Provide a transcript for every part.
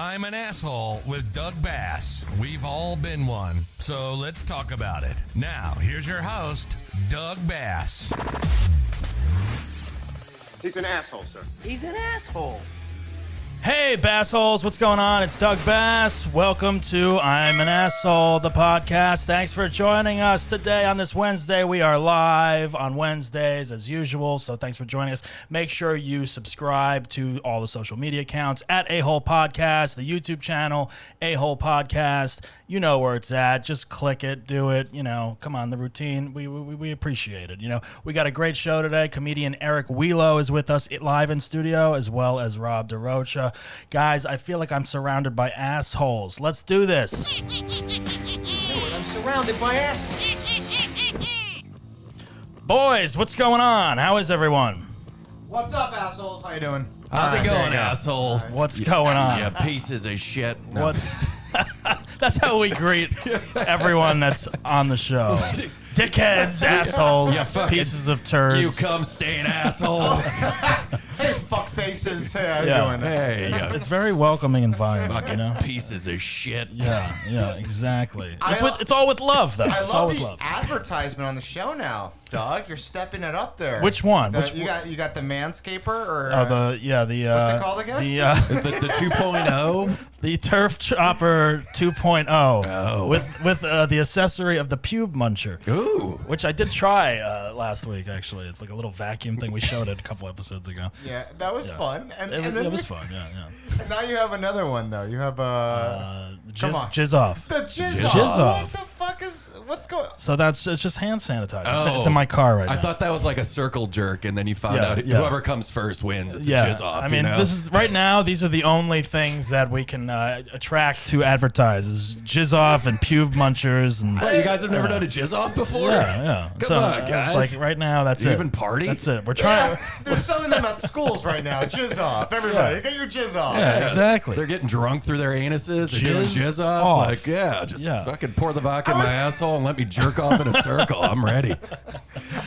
I'm an Asshole with Doug Bass. We've all been one, so let's talk about it. Now, here's your host, Doug Bass. He's an asshole, sir. He's an asshole. Hey, Bassholes, what's going on? It's Doug Bass. Welcome to I'm an Asshole, the podcast. Thanks for joining us today on this Wednesday. We are live on Wednesdays as usual, so thanks for joining us. Make sure you subscribe to all the social media accounts at A-Hole Podcast, the YouTube channel, A-Hole Podcast. You know where it's at. Just click it, do it. You know, come on, the routine. We appreciate it. You know, we got a great show today. Comedian Eric Wielo is with us live in studio, as well as DaRocha. Guys, I feel like I'm surrounded by assholes. Let's do this. I'm surrounded by assholes. Boys, what's going on? How is everyone? What's up, assholes? How you doing? How's it going, asshole? What's going on? Yeah, pieces of shit. No. What's That's how we greet everyone that's on the show. Dickheads, assholes, pieces of turds. You cum stain assholes. Hey, fuck faces. Hey, how you doing? Hey, It's very welcoming environment, you know? pieces of shit. Yeah, exactly. I- It's all with love, though. I It's all love with the love. advertisement on the show now, Doug. You're stepping it up there. Which one? You got the Manscaper or what's it called again? The 2.0. The Turf Chopper 2.0 Oh. with the accessory of the Pube Muncher. Ooh. Which I did try last week, actually. It's like a little vacuum thing we showed it a couple episodes ago. Yeah, that was fun. And It was fun, yeah. And now you have another one though. You have come on. Jizz off. The jizz Jizz off. off. What the fuck is? What's going? So it's just hand sanitizer. Oh. It's in my car right now. I thought that was like a circle jerk, and then you found Yeah, out yeah. whoever comes first wins. It's a jizz off. I mean, you know? this is right now. These are the only things that we can attract to advertise: is jizz off and pube munchers. And What, you guys have never done a jizz off before? yeah. Come So, on, guys. It's like right now, that's Do you it. even party? That's it. We're trying. Yeah, they're selling them at schools right now. Jizz off, everybody. Get your jizz off. Yeah, exactly. They're getting drunk through their anuses. They're doing Jizz jizz offs. off. Like, just Yeah. fucking pour the vodka in my asshole and let me jerk off in a circle. I'm ready.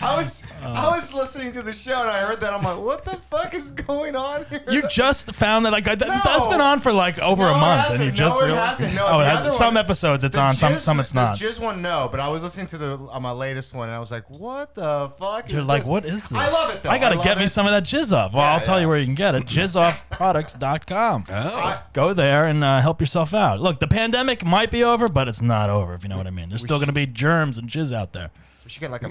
I was listening to the show and I heard that. I'm like, what the fuck is going on here? You just found that that's been on for like over No, a it month, hasn't. and you No, just it realized. hasn't. No, oh, the it has, other some one- episodes it's The on, jizz- some it's not. The jizz one, no, but I was listening to my latest one and I was like, what the fuck You're is like, this? what is this? I love it though. I gotta love get me it. some of that jizz off. Well, Yeah, I'll tell yeah. you where you can get it. jizzoffproducts.com. Oh. Go there and help yourself out. Look, the pandemic might be over, but it's not over, if you know what I mean. There's still going to be germs and jizz out there. We should get like a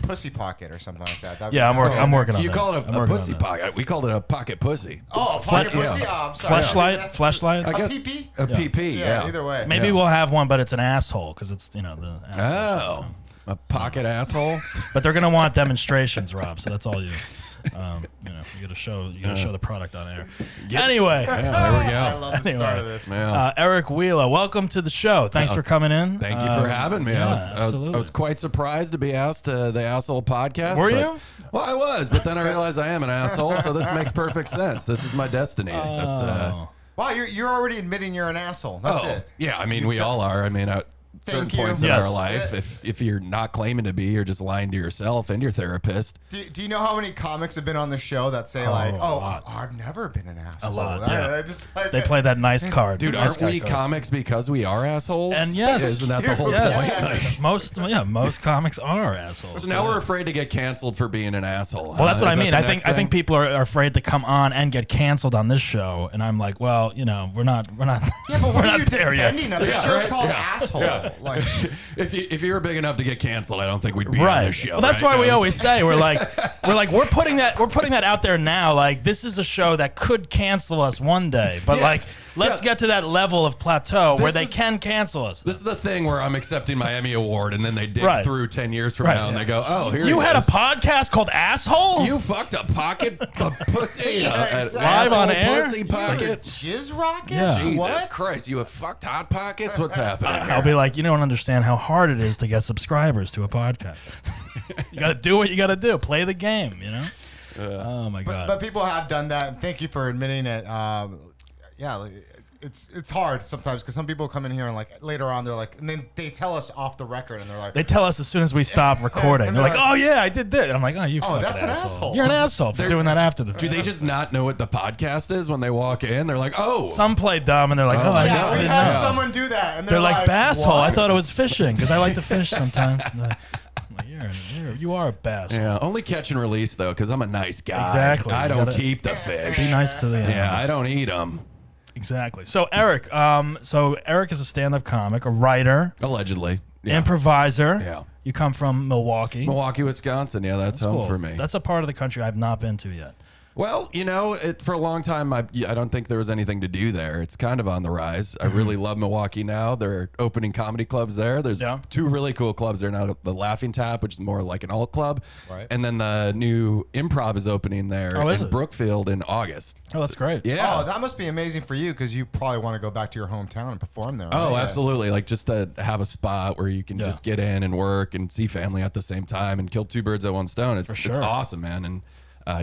pussy pocket or something like that. That'd be Yeah, I'm cool. working on You that. call it I'm a working on pussy that. pocket. We called it a pocket pussy. Oh, a pocket Fle- pussy? yeah. Oh, I'm sorry. Fleshlight? I guess PP? a PP. Yeah, Yeah. either way. Maybe Yeah. we'll have one, but it's an asshole because it's, the asshole. Oh, a pocket asshole. But they're going to want demonstrations, Rob, so that's all you. You got to show the product on air. Anyway. Yeah, there we I go. love the start of this. Yeah. Eric Wielo, welcome to the show. Thanks for coming in. Thank you for having me. Yeah, I was quite surprised to be asked to the Asshole podcast. Were but- you? Well, I was, but then I realized I am an asshole, so this makes perfect sense. This is my destiny. That's Wow, you're already admitting you're an asshole. That's it. Yeah, I mean, we all are. I mean, at certain Thank you. points in Yes. our life, if you're not claiming to be, you're just lying to yourself and your therapist. Do you know how many comics have been on the show that say like, a "Oh, lot. I've never been an asshole"? lot, I- yeah. I just like They play that nice card. Dude, the nice aren't we guy card. comics because we are assholes? And yes. Isn't that the whole Yes. point? Like, Most comics are assholes. so now we're afraid to get canceled for being an asshole. Well, that's what I Is that mean. the I next think thing? people are afraid to come on and get canceled on this show, and I'm like, well, we're not. Yeah, but we're what are not you there yet. defending? The Yeah, show's right? called Yeah. Asshole. Yeah. Like, If you were big enough to get canceled, I don't think we'd be on Right. this show. Well, that's right? why we That was- always say we're putting that out there now. Like, this is a show that could cancel us one day, but Yes. let's Yeah. get to that level of plateau where This they is- can cancel us. This is the thing where I'm accepting my Emmy award, and then they dig Right. through 10 years from Right. now, and they go, "Oh, here You it had a is. podcast called Asshole? You fucked a pocket, a pussy, Yeah, an exactly. Live on asshole air? pussy pocket." jizz rockets? Yeah. Jesus What? Christ, you have fucked hot pockets? What's happening here? I'll be like, you don't understand how hard it is to get subscribers to a podcast. You got to do what you got to do. Play the game, Oh, my God. But people have done that. And thank you for admitting it. like, it's hard sometimes because some people come in here and like later on they're like, and then they tell us off the record and they're like, They tell us as soon as we stop recording. And They're they're like, like, "Oh yeah, I did this." And I'm like, "Oh, you fucking that's an asshole. You're an asshole for doing that after the." Do they just not know what the podcast is when they walk in? They're like, oh. Some play dumb and they're like, Oh "Oh, my I yeah, we didn't had know." someone do that, and They're like, "Basshole." I what? thought it was fishing because I like to fish sometimes. And I'm like, you are a bass. Yeah, only catch and release, though, because I'm a nice guy. Exactly. I You don't gotta keep the fish. Be nice to the animals. Yeah, I don't eat them. Exactly. So Eric, Eric is a stand-up comic, a writer, Allegedly. Yeah. improviser. Yeah. You come from Milwaukee. Milwaukee, Wisconsin. Yeah, that's home Cool. for me. That's a part of the country I've not been to yet. Well, for a long time, I don't think there was anything to do there. It's kind of on the rise. I really love Milwaukee now. They're opening comedy clubs there. There's two really cool clubs there now. The Laughing Tap, which is more like an alt club. Right. And then the new Improv is opening there is in it? Brookfield in August. Oh, that's great. Yeah. Oh, that must be amazing for you because you probably want to go back to your hometown and perform there. Oh, right? absolutely. Like just to have a spot where you can just get in and work and see family at the same time and kill two birds at one stone. It's sure. awesome, man. And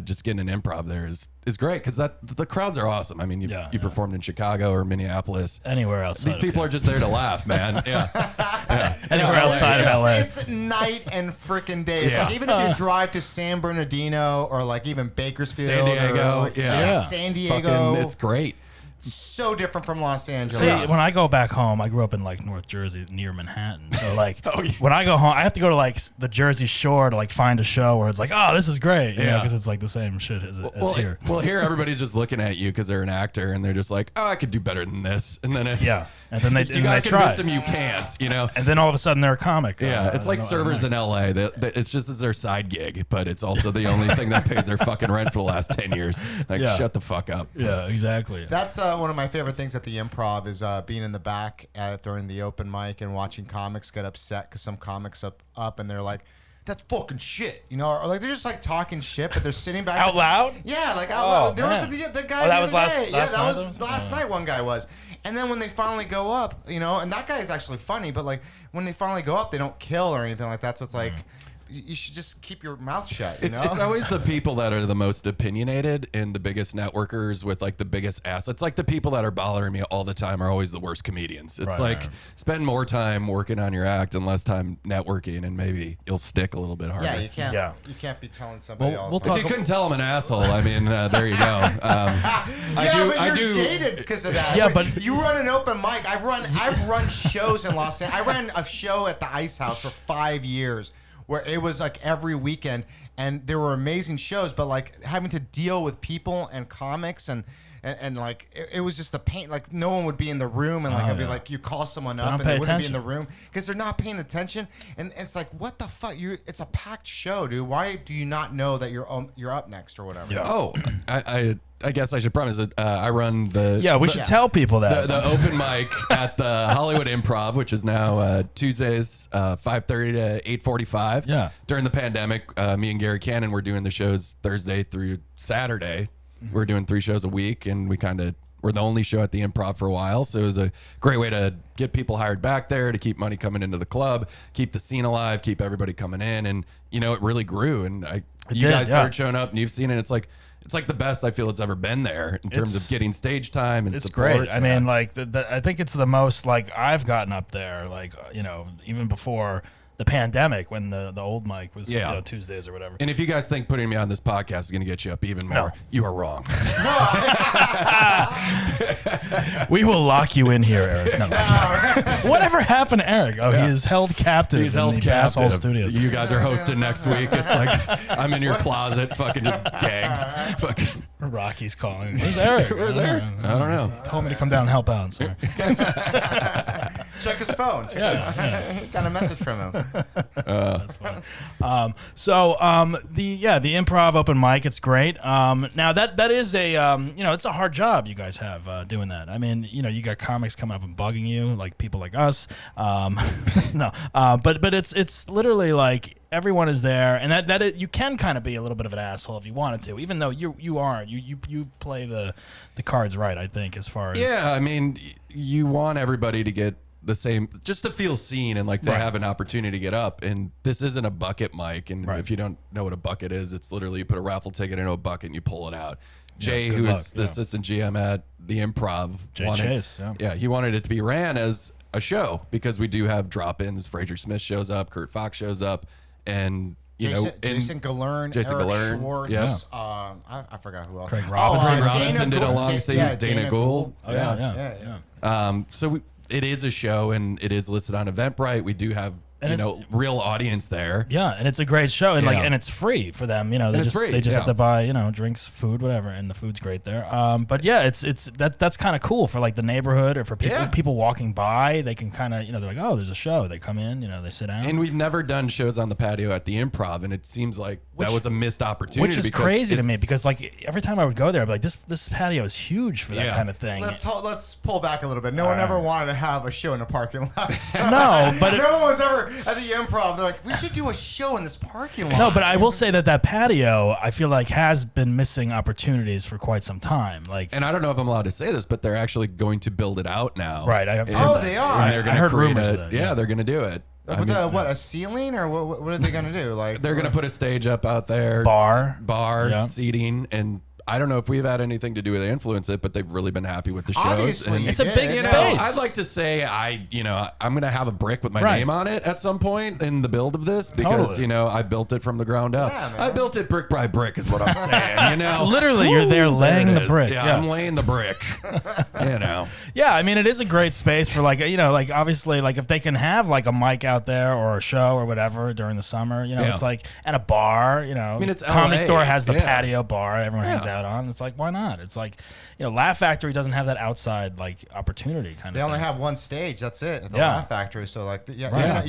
just getting an improv there is great because the crowds are awesome. I mean, you performed in Chicago or Minneapolis. Anywhere outside. These people are just there to laugh, man. Yeah. Anywhere outside of LA. It's night and freaking day. It's like even if you drive to San Bernardino or like even Bakersfield, San Diego, or like, yeah. San Diego, Fucking, it's great. so different from Los Angeles. See, when I go back home, I grew up in like North Jersey near Manhattan. So like Oh, yeah. when I go home, I have to go to like the Jersey Shore to like find a show where it's like, oh, this is great. You know, Yeah. because it's like the same shit as here. Well, here everybody's just looking at you because they're an actor and they're just like, oh, I could do better than this. And then And then they, you and gotta they try. convince them you can't, And then all of a sudden they're a comic. Yeah, it's like servers in LA. It's just as their side gig, but it's also the only thing that pays their fucking rent for the last 10 years. Like, shut the fuck up. Yeah, exactly. That's one of my favorite things at the Improv is being in the back during the open mic and watching comics get upset because some comics up and they're like, that's fucking shit, or like they're just like talking shit, but they're sitting back Out loud? Yeah, like out loud. There man. was the guy. that the was other last day. night? That was last night. One guy was, and then when they finally go up, and that guy is actually funny, but like when they finally go up, they don't kill or anything like that. So it's like. You should just keep your mouth shut. It's always the people that are the most opinionated and the biggest networkers with like the biggest ass. It's like the people that are bothering me all the time are always the worst comedians. It's spend more time working on your act and less time networking, and maybe you'll stick a little bit harder. Yeah, you can't. Yeah. You can't be telling somebody all the If time. you couldn't tell I'm an asshole, I mean, there you go. But you're jaded because of that. Yeah, When but- you run an open mic. I've run shows in Los Angeles. I ran a show at the Ice House for 5 years, where it was like every weekend, and there were amazing shows, but like having to deal with people and comics and like it was just a pain. Like no one would be in the room, and like I'd be like, you call someone up and they wouldn't be in the room because they're not paying attention, and it's like, what the fuck? It's a packed show, dude. Why do you not know that you're up next or whatever? Yeah. Oh, I guess I should promise that I run the. Yeah, we should tell people that. The open mic at the Hollywood Improv, which is now Tuesdays, 5:30 to 8:45. Yeah. During the pandemic, me and Gary Cannon were doing the shows Thursday through Saturday. We're doing 3 shows a week, and we're the only show at the Improv for a while. So it was a great way to get people hired back there, to keep money coming into the club, keep the scene alive, keep everybody coming in, and it really grew. And you guys started showing up, and you've seen it. It's like the best I feel it's ever been there in terms of getting stage time and It's support. great. I mean, like, I think it's the most, like, I've gotten up there, like, even before the pandemic when the old mic was Tuesdays or whatever. And if you guys think putting me on this podcast is going to get you up even more, you are wrong. We will lock you in here, Eric. No. Whatever happened to Eric? Oh, he is held captive He's held in the captive. Basshole Studios. You guys are hosting next week. It's like I'm in your closet, fucking just gagged. Fucking. Rocky's calling. Where's Eric? Where's Eric? I don't know. Told me to come down and help out. Sorry. Check his phone. He got a message from him. That's funny. The improv open mic, it's great. Now that is a it's a hard job you guys have doing that. I mean, you got comics coming up and bugging you, like people like us. But it's literally like everyone is there, and that you can kind of be a little bit of an asshole if you wanted to, even though you aren't. You play the cards right, I think, as far as I mean, you want everybody to get the same, just to feel seen and like they have an opportunity to get up. And this isn't a bucket mic, and if you don't know what a bucket is, it's literally you put a raffle ticket into a bucket and you pull it out. Jay, good who luck, was the assistant GM at the Improv, Jay Chase, yeah. he wanted it to be ran as a show because we do have drop-ins. Fraser Smith shows up, Kurt Fox shows up, and Jason Galern, Jason Eric Galern, Schwartz, yeah. I forgot who else. Craig Robinson. Craig Dana Robinson did Gould. alongside Dana Gould. Oh, yeah. So it is a show, and it is listed on Eventbrite. We do have real audience there. Yeah, and it's a great show, and Yeah. and it's free for them. They it's just free, they just yeah. have to buy drinks, food, whatever, and the food's great there. But yeah, that's kind of cool for like the neighborhood or for people walking by. They can kind of they're like, oh, there's a show. They come in, they sit down. And we've never done shows on the patio at the Improv, and it seems like that was a missed opportunity. Which is crazy to me because like every time I would go there, I'd be like, this patio is huge for that kind of thing. Let's pull back a little bit. No one ever wanted to have a show in a parking lot. No, but no one was ever at the Improv. They're like, we should do a show in this parking lot. No, but I will say that patio, I feel like, has been missing opportunities for quite some time. Like, and I don't know if I'm allowed to say this, but they're actually going to build it out now. Right. They are. And they're going to heard create rumors of that, Yeah, they're going to do it. With a ceiling or what are they going to do? Like They're going to put a stage up out there. bar, seating, and I don't know if we've had anything to do with influence it, but they've really been happy with the shows. Obviously, and it's a big space. I'd like to say I'm going to have a brick with my name on it at some point in the build of this because I built it from the ground up. Yeah, man. I built it brick by brick is what I'm saying. Literally, you're there laying There the it brick. is. Yeah, I'm laying the brick. Yeah, I mean, it is a great space for like obviously like if they can have like a mic out there or a show or whatever during the summer, it's like and a bar. I mean, it's Comedy LA. Store has the Yeah. patio bar everyone hangs out on. It's like why not? It's like Laugh Factory doesn't have that outside like opportunity kind They of. only thing. have one stage. That's it at the Yeah. Laugh Factory. So like you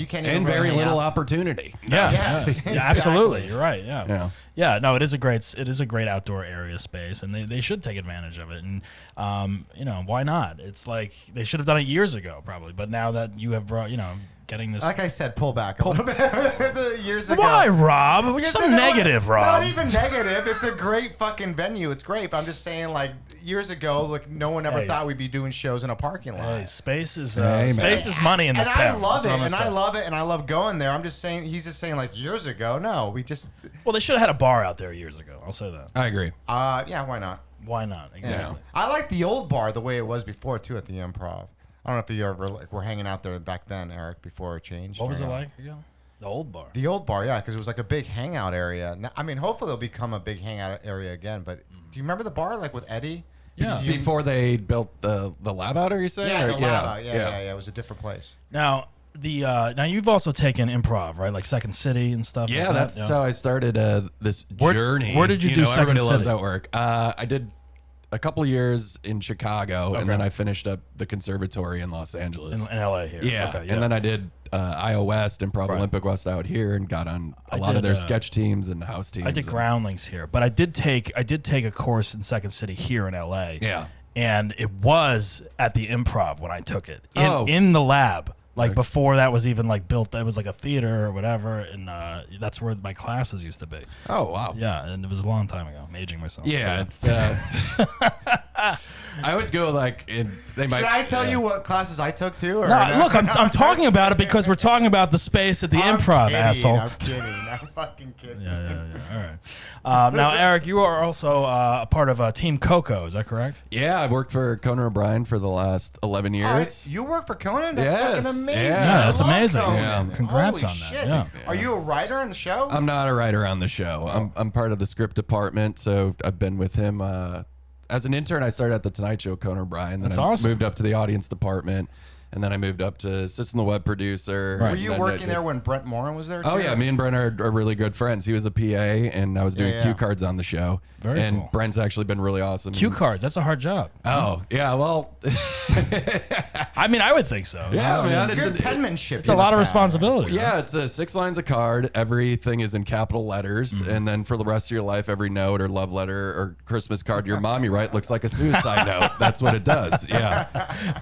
can't even And really very hang little out. opportunity. Yeah, Yes, yeah, exactly. absolutely. You're right. Yeah. Yeah. No, it is a great outdoor area space, and they should take advantage of it. And why not? It's like they should have done it years ago, probably. But now that you have brought, getting this. Like I said, pull back a little bit. Years ago. Why, Rob? You're so You know what? negative, Rob. Not even negative. It's a great fucking venue. It's great. But I'm just saying, like years ago, like no one ever thought we'd be doing shows in a parking lot. Hey, space is man. money in this And town. I love That's it, what I'm and gonna I say. love it, and I love going there. I'm just saying, he's just saying, like years ago. No, we just, Well, they should have had a bar out there years ago. I'll say that. I agree. yeah, why not? Why not? Exactly. I like the old bar the way it was before too at the Improv. I don't know if you ever were hanging out there back then, Eric, before it changed. What was or it not. like again? The old bar. The old bar, yeah, because it was like a big hangout area. Now, I mean, hopefully it'll become a big hangout area again. But do you remember the bar like with Eddie? Yeah. Before they built the lab out, are you saying? Yeah, Or- the lava. Yeah. It was a different place. Now now you've also taken improv, right? Like Second City and stuff. Yeah, like that? that's how I started this journey. Where did you do know, everybody Second loves City? that work. I did a couple of years in Chicago, and then I finished up the conservatory in Los Angeles. in LA here. Yeah. Okay, And then I did IO West, Improv Right. Olympic West out here, and got on a I lot of did, their sketch teams and house teams. I did and- Groundlings here, but I did take a course in Second City here in LA. Yeah. And it was at the Improv when I took it Oh. in the lab. Like before that was even like built, it was like a theater or whatever, and that's where my classes used to be. Oh, wow. Yeah, and it was a long time ago. I'm aging myself. Yeah, it's. I always go like they might. Should I tell you what classes I took too? Or No, look, I'm talking about it because we're talking about the space at the I'm Improv, kidding, asshole. I'm kidding. I'm fucking kidding. Yeah. All right. Now, Eric, you are also a part of Team Coco. Is that correct? Yeah, I've worked for Conan O'Brien for the last 11 years. All right, you work for Conan? That's Yes, fucking amazing. yeah. Yeah, that's I love amazing. Conan. Yeah. Congrats Holy on that, shit. yeah. Are you a writer on the show? I'm not a writer on the show. I'm part of the script department, so I've been with him. As an intern, I started at The Tonight Show, Conan O'Brien. Then That's I awesome. moved up to the audience department, and then I moved up to assistant web producer. Right. Were and you then I working did- there when Brent Morin was there too? Oh yeah, me and Brent are really good friends. He was a PA, and I was doing Yeah. cue cards on the show. Very and cool. Brent's actually been really awesome. Cue cards. That's a hard job. Oh yeah, well, I mean, I would think so. yeah, man, Good penmanship. It's a lot of responsibility. Yeah, it's 6 lines a card. Everything is in capital letters, Mm-hmm. and then for the rest of your life, every note or love letter or Christmas card your mom you write looks like a suicide note. That's what it does. Yeah.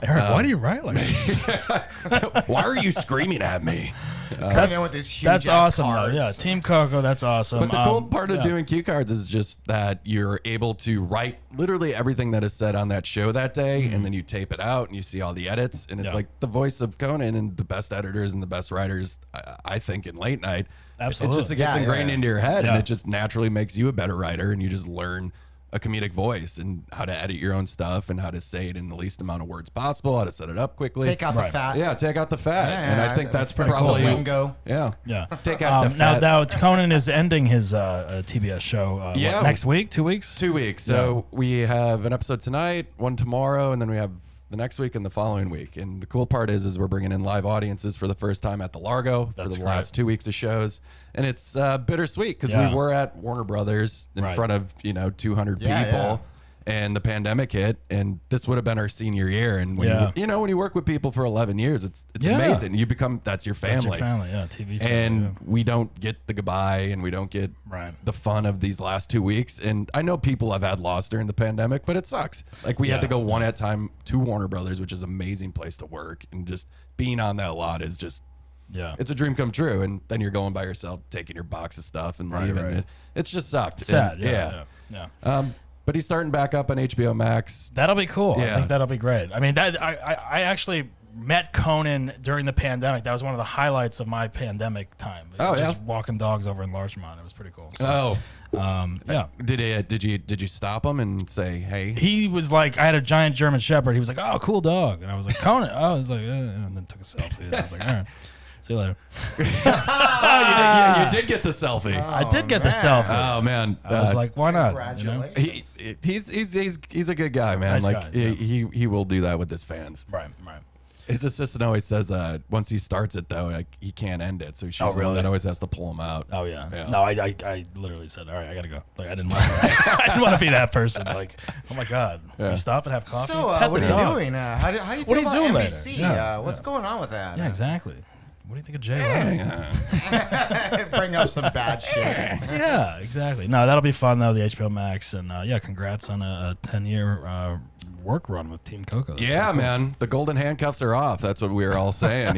Eric, why do you write like that? Why are you screaming at me? Coming in with these huge That's ass awesome, cards. though. Yeah, Team Coco, that's awesome. But the cool part of yeah. doing cue cards is just that you're able to write literally everything that is said on that show that day, and then you tape it out and you see all the edits, and it's Yeah. like the voice of Conan and the best editors and the best writers, I think, in late night. Absolutely. It just gets Yeah, ingrained yeah. into your head, Yeah. and it just naturally makes you a better writer, and you just learn a comedic voice and how to edit your own stuff and how to say it in the least amount of words possible, how to set it up quickly. Take out the fat. Yeah, take out the fat. Yeah, and I think that's like probably the lingo. Yeah. Yeah. Take out the now, fat. now Conan is ending his TBS show Yeah. next week, 2 weeks? 2 weeks. So we have an episode tonight, one tomorrow, and then we have the next week and the following week. And the cool part is we're bringing in live audiences for the first time at the Largo That's for the great. last 2 weeks of shows. And it's bittersweet because Yeah. we were at Warner Brothers in Right. front of, 200 Yeah, people. yeah. And the pandemic hit, and this would have been our senior year. And when when you work with people for 11 years, it's Yeah. amazing. You become that's your family. That's your family, yeah, TV family. And yeah. we don't get the goodbye, and we don't get Right. the fun of these last 2 weeks. And I know people have had loss during the pandemic, but it sucks. Like we had to go one at a time to Warner Brothers, which is an amazing place to work, and just being on that lot is just it's a dream come true. And then you're going by yourself, taking your box of stuff and leaving. right. It's just sucked. Sad, And, yeah. but he's starting back up on HBO Max. That'll be cool. I Yeah. think that'll be great. I mean, I actually met Conan during the pandemic. That was one of the highlights of my pandemic time. Oh, just yeah? walking dogs over in Larchmont. It was pretty cool. So, Oh, yeah. did you stop him and say, hey? He was like, I had a giant German Shepherd. He was like, oh, cool dog. And I was like, Conan. I was like, and then took a selfie. And I was like, all right, see you later. you did get the selfie. I did get the man. selfie. Oh man, I was like, why not? You know? Congratulations. he's a good guy, man. Nice like guy, yeah. he will do that with his fans. Right. His assistant always says once he starts it though, like he can't end it, so she's the one really? that always has to pull him out. Oh yeah. Yeah. No, I literally said, all right, I gotta go. Like I didn't want, I didn't want to be that person. Like, oh my god, Yeah. you stop and have coffee. So, Pet what the are you dogs. doing? How do you What feel are you about doing later? NBC? Yeah, What's going on with that? Yeah, exactly. What do you think of Jay Leno? Bring up some bad shit. Yeah, exactly. No, that'll be fun though. The HBO Max, and congrats on a 10-year work run with Team Coco. That's Yeah, pretty cool. man, the golden handcuffs are off. That's what we were all saying,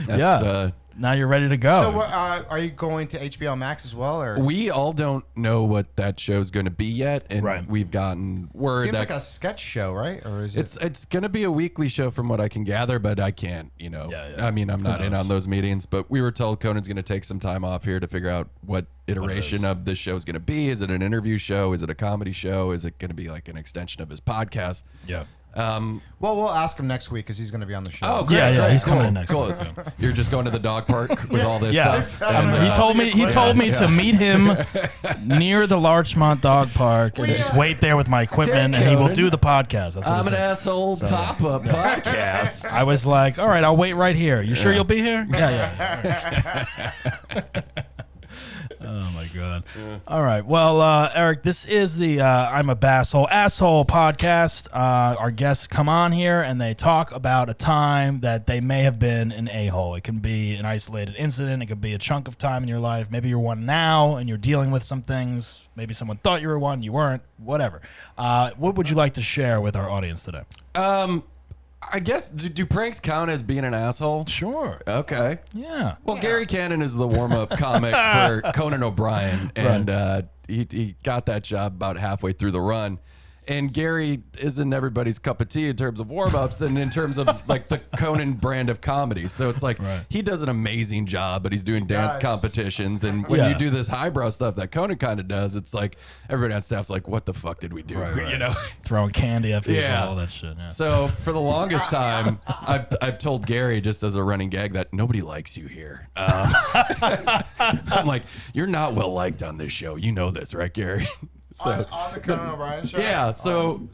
That's, Now you're ready to go. So, are you going to HBO Max as well, or we all don't know what that show's going to be yet, and Right. we've gotten word seems that like a sketch show, right? Or is it? it's going to be a weekly show from what I can gather, but I can't, Yeah. I mean, I'm not in knows? on those meetings, but we were told Conan's going to take some time off here to figure out what iteration of this show is going to be. Is it an interview show? Is it a comedy show? Is it going to be like an extension of his podcast? yeah. Well, we'll ask him next week because he's going to be on the show. Oh, great. Yeah, great, he's cool, coming in next cool. week, yeah. You're just going to the dog park with all this Yeah, stuff. And, he told me to meet him near the Larchmont Dog Park and just wait there with my equipment, and he will do the podcast. That's what I'm he an said. asshole pop-up podcast. I was like, all right, I'll wait right here. You sure you'll be here? Yeah. All right. Oh my god! All right, well, Eric, this is the "I'm a Basshole Asshole" podcast. Our guests come on here and they talk about a time that they may have been an a-hole. It can be an isolated incident. It could be a chunk of time in your life. Maybe you're one now and you're dealing with some things. Maybe someone thought you were one, you weren't. Whatever. What would you like to share with our audience today? I guess, do pranks count as being an asshole? Sure. Okay. Yeah. Well, Gary Cannon is the warm-up comic for Conan O'Brien, and he got that job about halfway through the run. And Gary isn't everybody's cup of tea in terms of warm-ups and in terms of like the Conan brand of comedy. So it's like he does an amazing job, but he's doing dance does. competitions. And when Yeah. you do this highbrow stuff that Conan kind of does, it's like everybody on staff's like, what the fuck did we do? Right. You know? Throwing candy at people, Yeah. all that shit. Yeah. So for the longest time, I've told Gary just as a running gag that nobody likes you here. I'm like, you're not well liked on this show. You know this, right, Gary? So on the Conan O'Brien show. yeah, so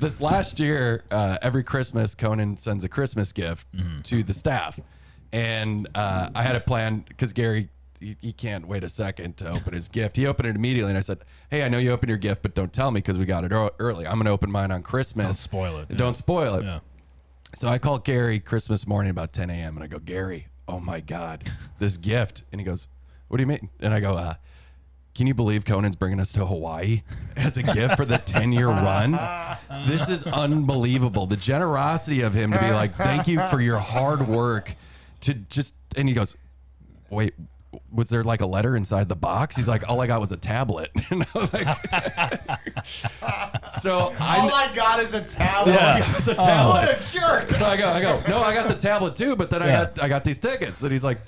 this last year, every Christmas, Conan sends a Christmas gift to the staff, and I had a plan because Gary. He can't wait a second to open his gift. He opened it immediately, and I said, "Hey, I know you opened your gift, but don't tell me because we got it early. I'm going to open mine on Christmas. Don't spoil it. Don't spoil it." Yeah. So I called Gary Christmas morning about 10 a.m. and I go, "Gary, oh my God, this gift." And he goes, "What do you mean?" And I go, "Can you believe Conan's bringing us to Hawaii as a gift for the 10-year run? This is unbelievable. The generosity of him to be like, thank you for your hard work to just," and he goes, "Wait, was there like a letter inside the box? He's like, all I got was a tablet. And I was like, so All I got is a tablet. Yeah. it's a tablet. What a jerk. So I go, no, I got the tablet too, but then I got these tickets. And he's like,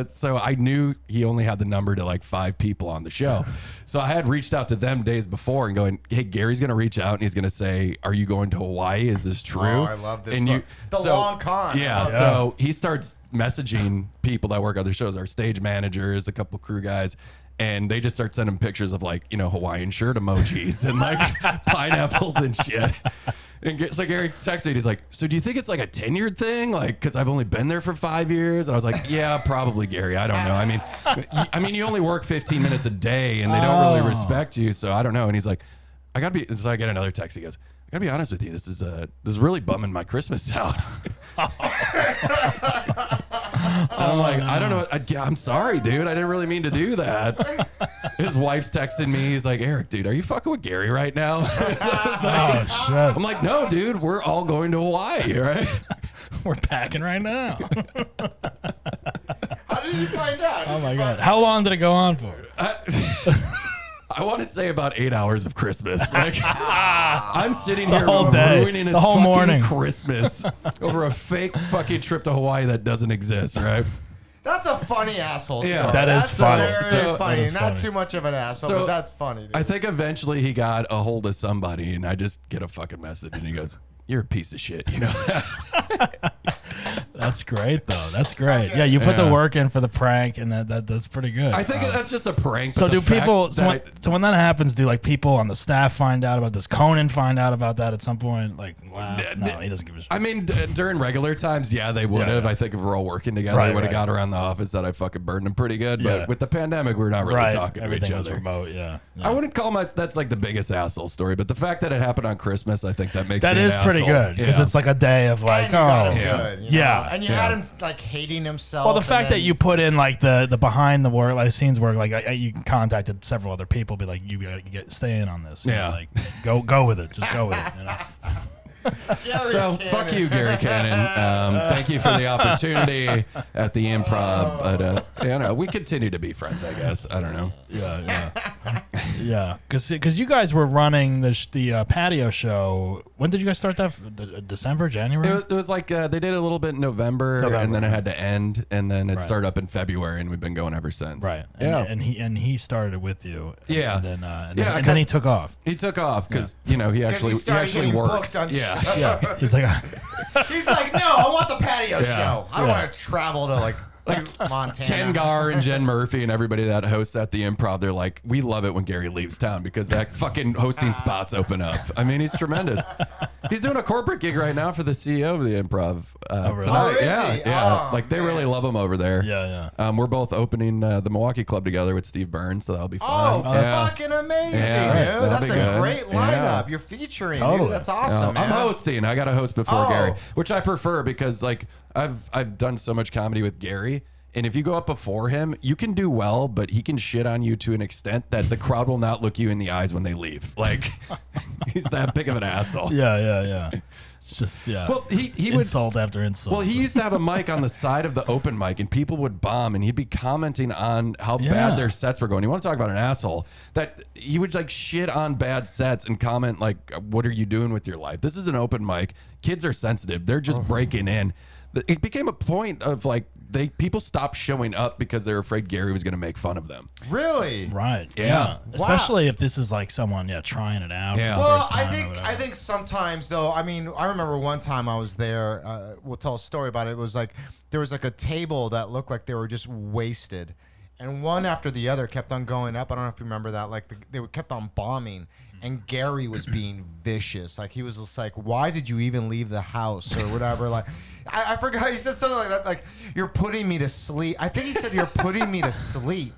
so I knew he only had the number to like 5 people on the show. So I had reached out to them days before and going, hey, Gary's going to reach out and he's going to say, are you going to Hawaii? Is this true? Oh, I love this. And long con. Yeah, so he starts messaging people that work other shows, our stage managers, a couple crew guys. And they just start sending pictures of like, Hawaiian shirt emojis and like pineapples and shit. And so Gary texted me. He's like, so do you think it's like a tenured thing? Like, because I've only been there for 5 years. And I was like, yeah, probably, Gary. I don't know. I mean, you only work 15 minutes a day and they don't really respect you. So I don't know. And he's like, so I get another text. He goes, I gotta be honest with you. This is really bumming my Christmas out. I'm like, I don't know. I'm sorry, dude. I didn't really mean to do that. His wife's texting me. He's like, Eric, dude, are you fucking with Gary right now? Shit. I'm like, no, dude. We're all going to Hawaii, right? We're packing right now. How did you find out? Oh my God. How long did it go on for? I want to say about 8 hours of Christmas. Like, I'm sitting here whole day. ruining his The whole fucking morning. Christmas over a fake fucking trip to Hawaii that doesn't exist, right? That's a funny asshole. Yeah. story. That is That's funny. Very So- funny. that is Not funny. too much of an asshole, So, but that's funny. Dude. I think eventually he got a hold of somebody, and I just get a fucking message, and he goes, "You're a piece of shit," That's great, though. That's great. Yeah, you put the work in for the prank, and that's pretty good. I think that's just a prank. So but do the fact people? that So when that happens, do like people on the staff find out about this? Conan find out about that at some point? Like, laugh? No, he doesn't give a shit. I mean, during regular times, yeah, they would have. yeah. I think if we're all working together, Right, they would have right. got around the office that I fucking burned them pretty good. But Yeah. with the pandemic, we're not really Right, talking to everything each was other. remote. Yeah, I wouldn't call that's like the biggest asshole story, but the fact that it happened on Christmas, I think that makes that me is an pretty asshole. good because Yeah. it's like a day of like, and you got him yeah. good. You Yeah. know? And you Yeah. had him like hating himself. Well, the and fact that then- you put in like the behind the work, like scenes work, like you contacted several other people, be like, you gotta stay in on this. You know, Yeah. like go with it, just go with it. You know? Gary So Cannon. fuck you, Gary Cannon. Thank you for the opportunity at the Improv, but we continue to be friends. I guess I don't know. Yeah. Because you guys were running the patio show. When did you guys start that? December, January? It was like they did a little bit in November, and then it had to end, and then it started up in February, and we've been going ever since. Right. Yeah. And he started it with you. Yeah. And Yeah, then he took off. He took off because he actually started getting works. booked on Yeah. Yeah. He's like, He's like, no, I want the patio show. I don't Yeah. want to travel to like Montana. Ken Gar and Jen Murphy and everybody that hosts at the Improv, they're like, we love it when Gary leaves town because that fucking hosting spots open up. I mean, he's tremendous. He's doing a corporate gig right now for the CEO of the Improv really? tonight. Oh, is yeah, he? yeah. Oh, Like they really love him over there. yeah. We're both opening the Milwaukee Club together with Steve Burns, so that'll be Oh, fun. yeah. fucking amazing, Yeah, dude. that'll That's be a good. great lineup. Yeah. You're featuring, Totally. dude. That's awesome, man. I'm hosting. I got to host before Oh. Gary, which I prefer because like I've done so much comedy with Gary. And if you go up before him, you can do well, but he can shit on you to an extent that the crowd will not look you in the eyes when they leave. Like, he's that big of an asshole. Yeah. It's just Well, he would. insult after insult. Well, he used to have a mic on the side of the open mic, and people would bomb, and he'd be commenting on how Yeah. bad their sets were going. You want to talk about an asshole? That he would like shit on bad sets and comment like, "What are you doing with your life? This is an open mic. Kids are sensitive. They're just breaking in." It became a point of like people stopped showing up because they were afraid Gary was going to make fun of them. Really? Right. Yeah. Especially if this is like someone, trying it out. Yeah. For the Well, first time or I whatever. think sometimes though. I mean, I remember one time I was there. We'll tell a story about it. It was like there was like a table that looked like they were just wasted, and one after the other kept on going up. I don't know if you remember that. Like they kept on bombing, and Gary was being vicious. Like he was just like, "Why did you even leave the house?" or whatever. Like I forgot. He said something like that. Like you're putting me to sleep. I think he said you're putting me to sleep.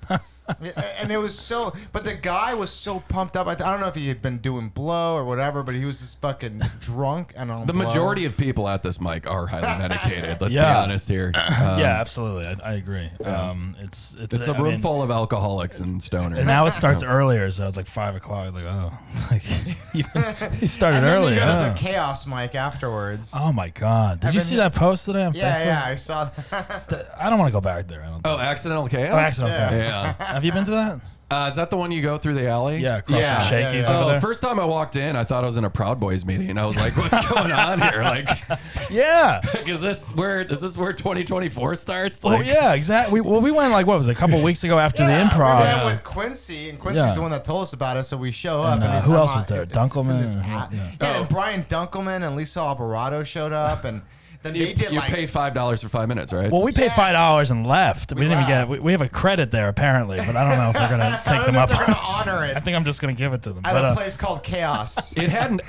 And it was so, but the guy was so pumped up. I don't know if he had been doing blow or whatever, but he was just fucking drunk and on The blow. majority of people at this mic are highly medicated. Let's be Yeah. honest here. Yeah, absolutely. I agree. It's It's a room full of alcoholics and stoners. And now it starts earlier, so it's like 5 o'clock. It's like, oh, it's like he started And then early. you go to huh? the chaos mic afterwards. Oh my God! Did you see that post today on Yeah, Facebook? yeah, I saw that. I don't want to go back there. I don't. Oh, Accidental Chaos? Oh, Accidental Yeah. Chaos. Yeah. Have you been to that? Is that the one you go through the alley? Yeah, across Yeah, some yeah, shakies yeah. over Oh, there. first time I walked in, I thought I was in a Proud Boys meeting, and I was like, "What's going on here? Like, Yeah. is this where 2024 starts?" Oh Like, yeah, exactly. We went like what was it, a couple weeks ago after the We improv. went with Quincy, and Quincy's Yeah. the one that told us about it. So we show up, And, and he's who I'm else on- was there? it's in Dunkelman? this Yeah. hat. Yeah. Yeah, and Brian Dunkelman and Lisa Alvarado showed up, and then they did You like pay $5 for 5 minutes, right? Well, we paid Yes. $5 and left. We didn't even get. left. We have a credit there apparently, but I don't know if we're gonna I take don't them know up. if they're on gonna honor it I think I'm just gonna give it to them. at But, a place called Chaos. It had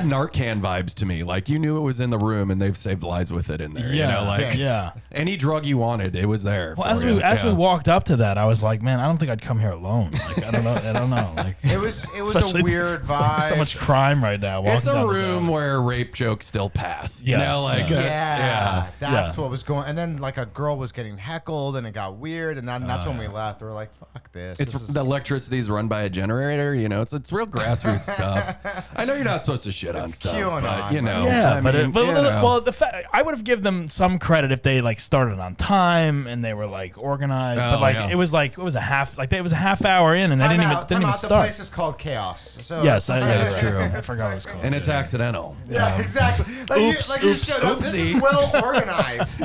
Narcan vibes to me. Like you knew it was in the room, and they've saved lives with it in there. yeah, You know, like yeah. any drug you wanted, it was there. Well, for as you. we Yeah. walked up to that, I was like, man, I don't think I'd come here alone. Like, I don't know. Like, It was especially- a weird it's like there's so vibe. much crime right now. Walking It's a down this room alley. where rape jokes still pass. You Yeah. know, like Yeah. that's, That's Yeah. what was going. And then like a girl was getting heckled, and it got weird. And then that's when we left. We were like, "Fuck this." It's This is- the electricity's run by a generator. You know, it's real grassroots stuff. I know you're not supposed to shit on It's stuff, QAnon, but you know, Yeah, I but, mean, you know. well, the fact I would have given them some credit if they like started on time and they were like organized. Oh, but like yeah. it was a half hour in and they Time didn't out, even time out. The start. place is called Chaos. So Yes, yeah, That's right. true. I forgot what it was called. and it's accidental. Yeah, exactly. Like, you showed up. This is well organized.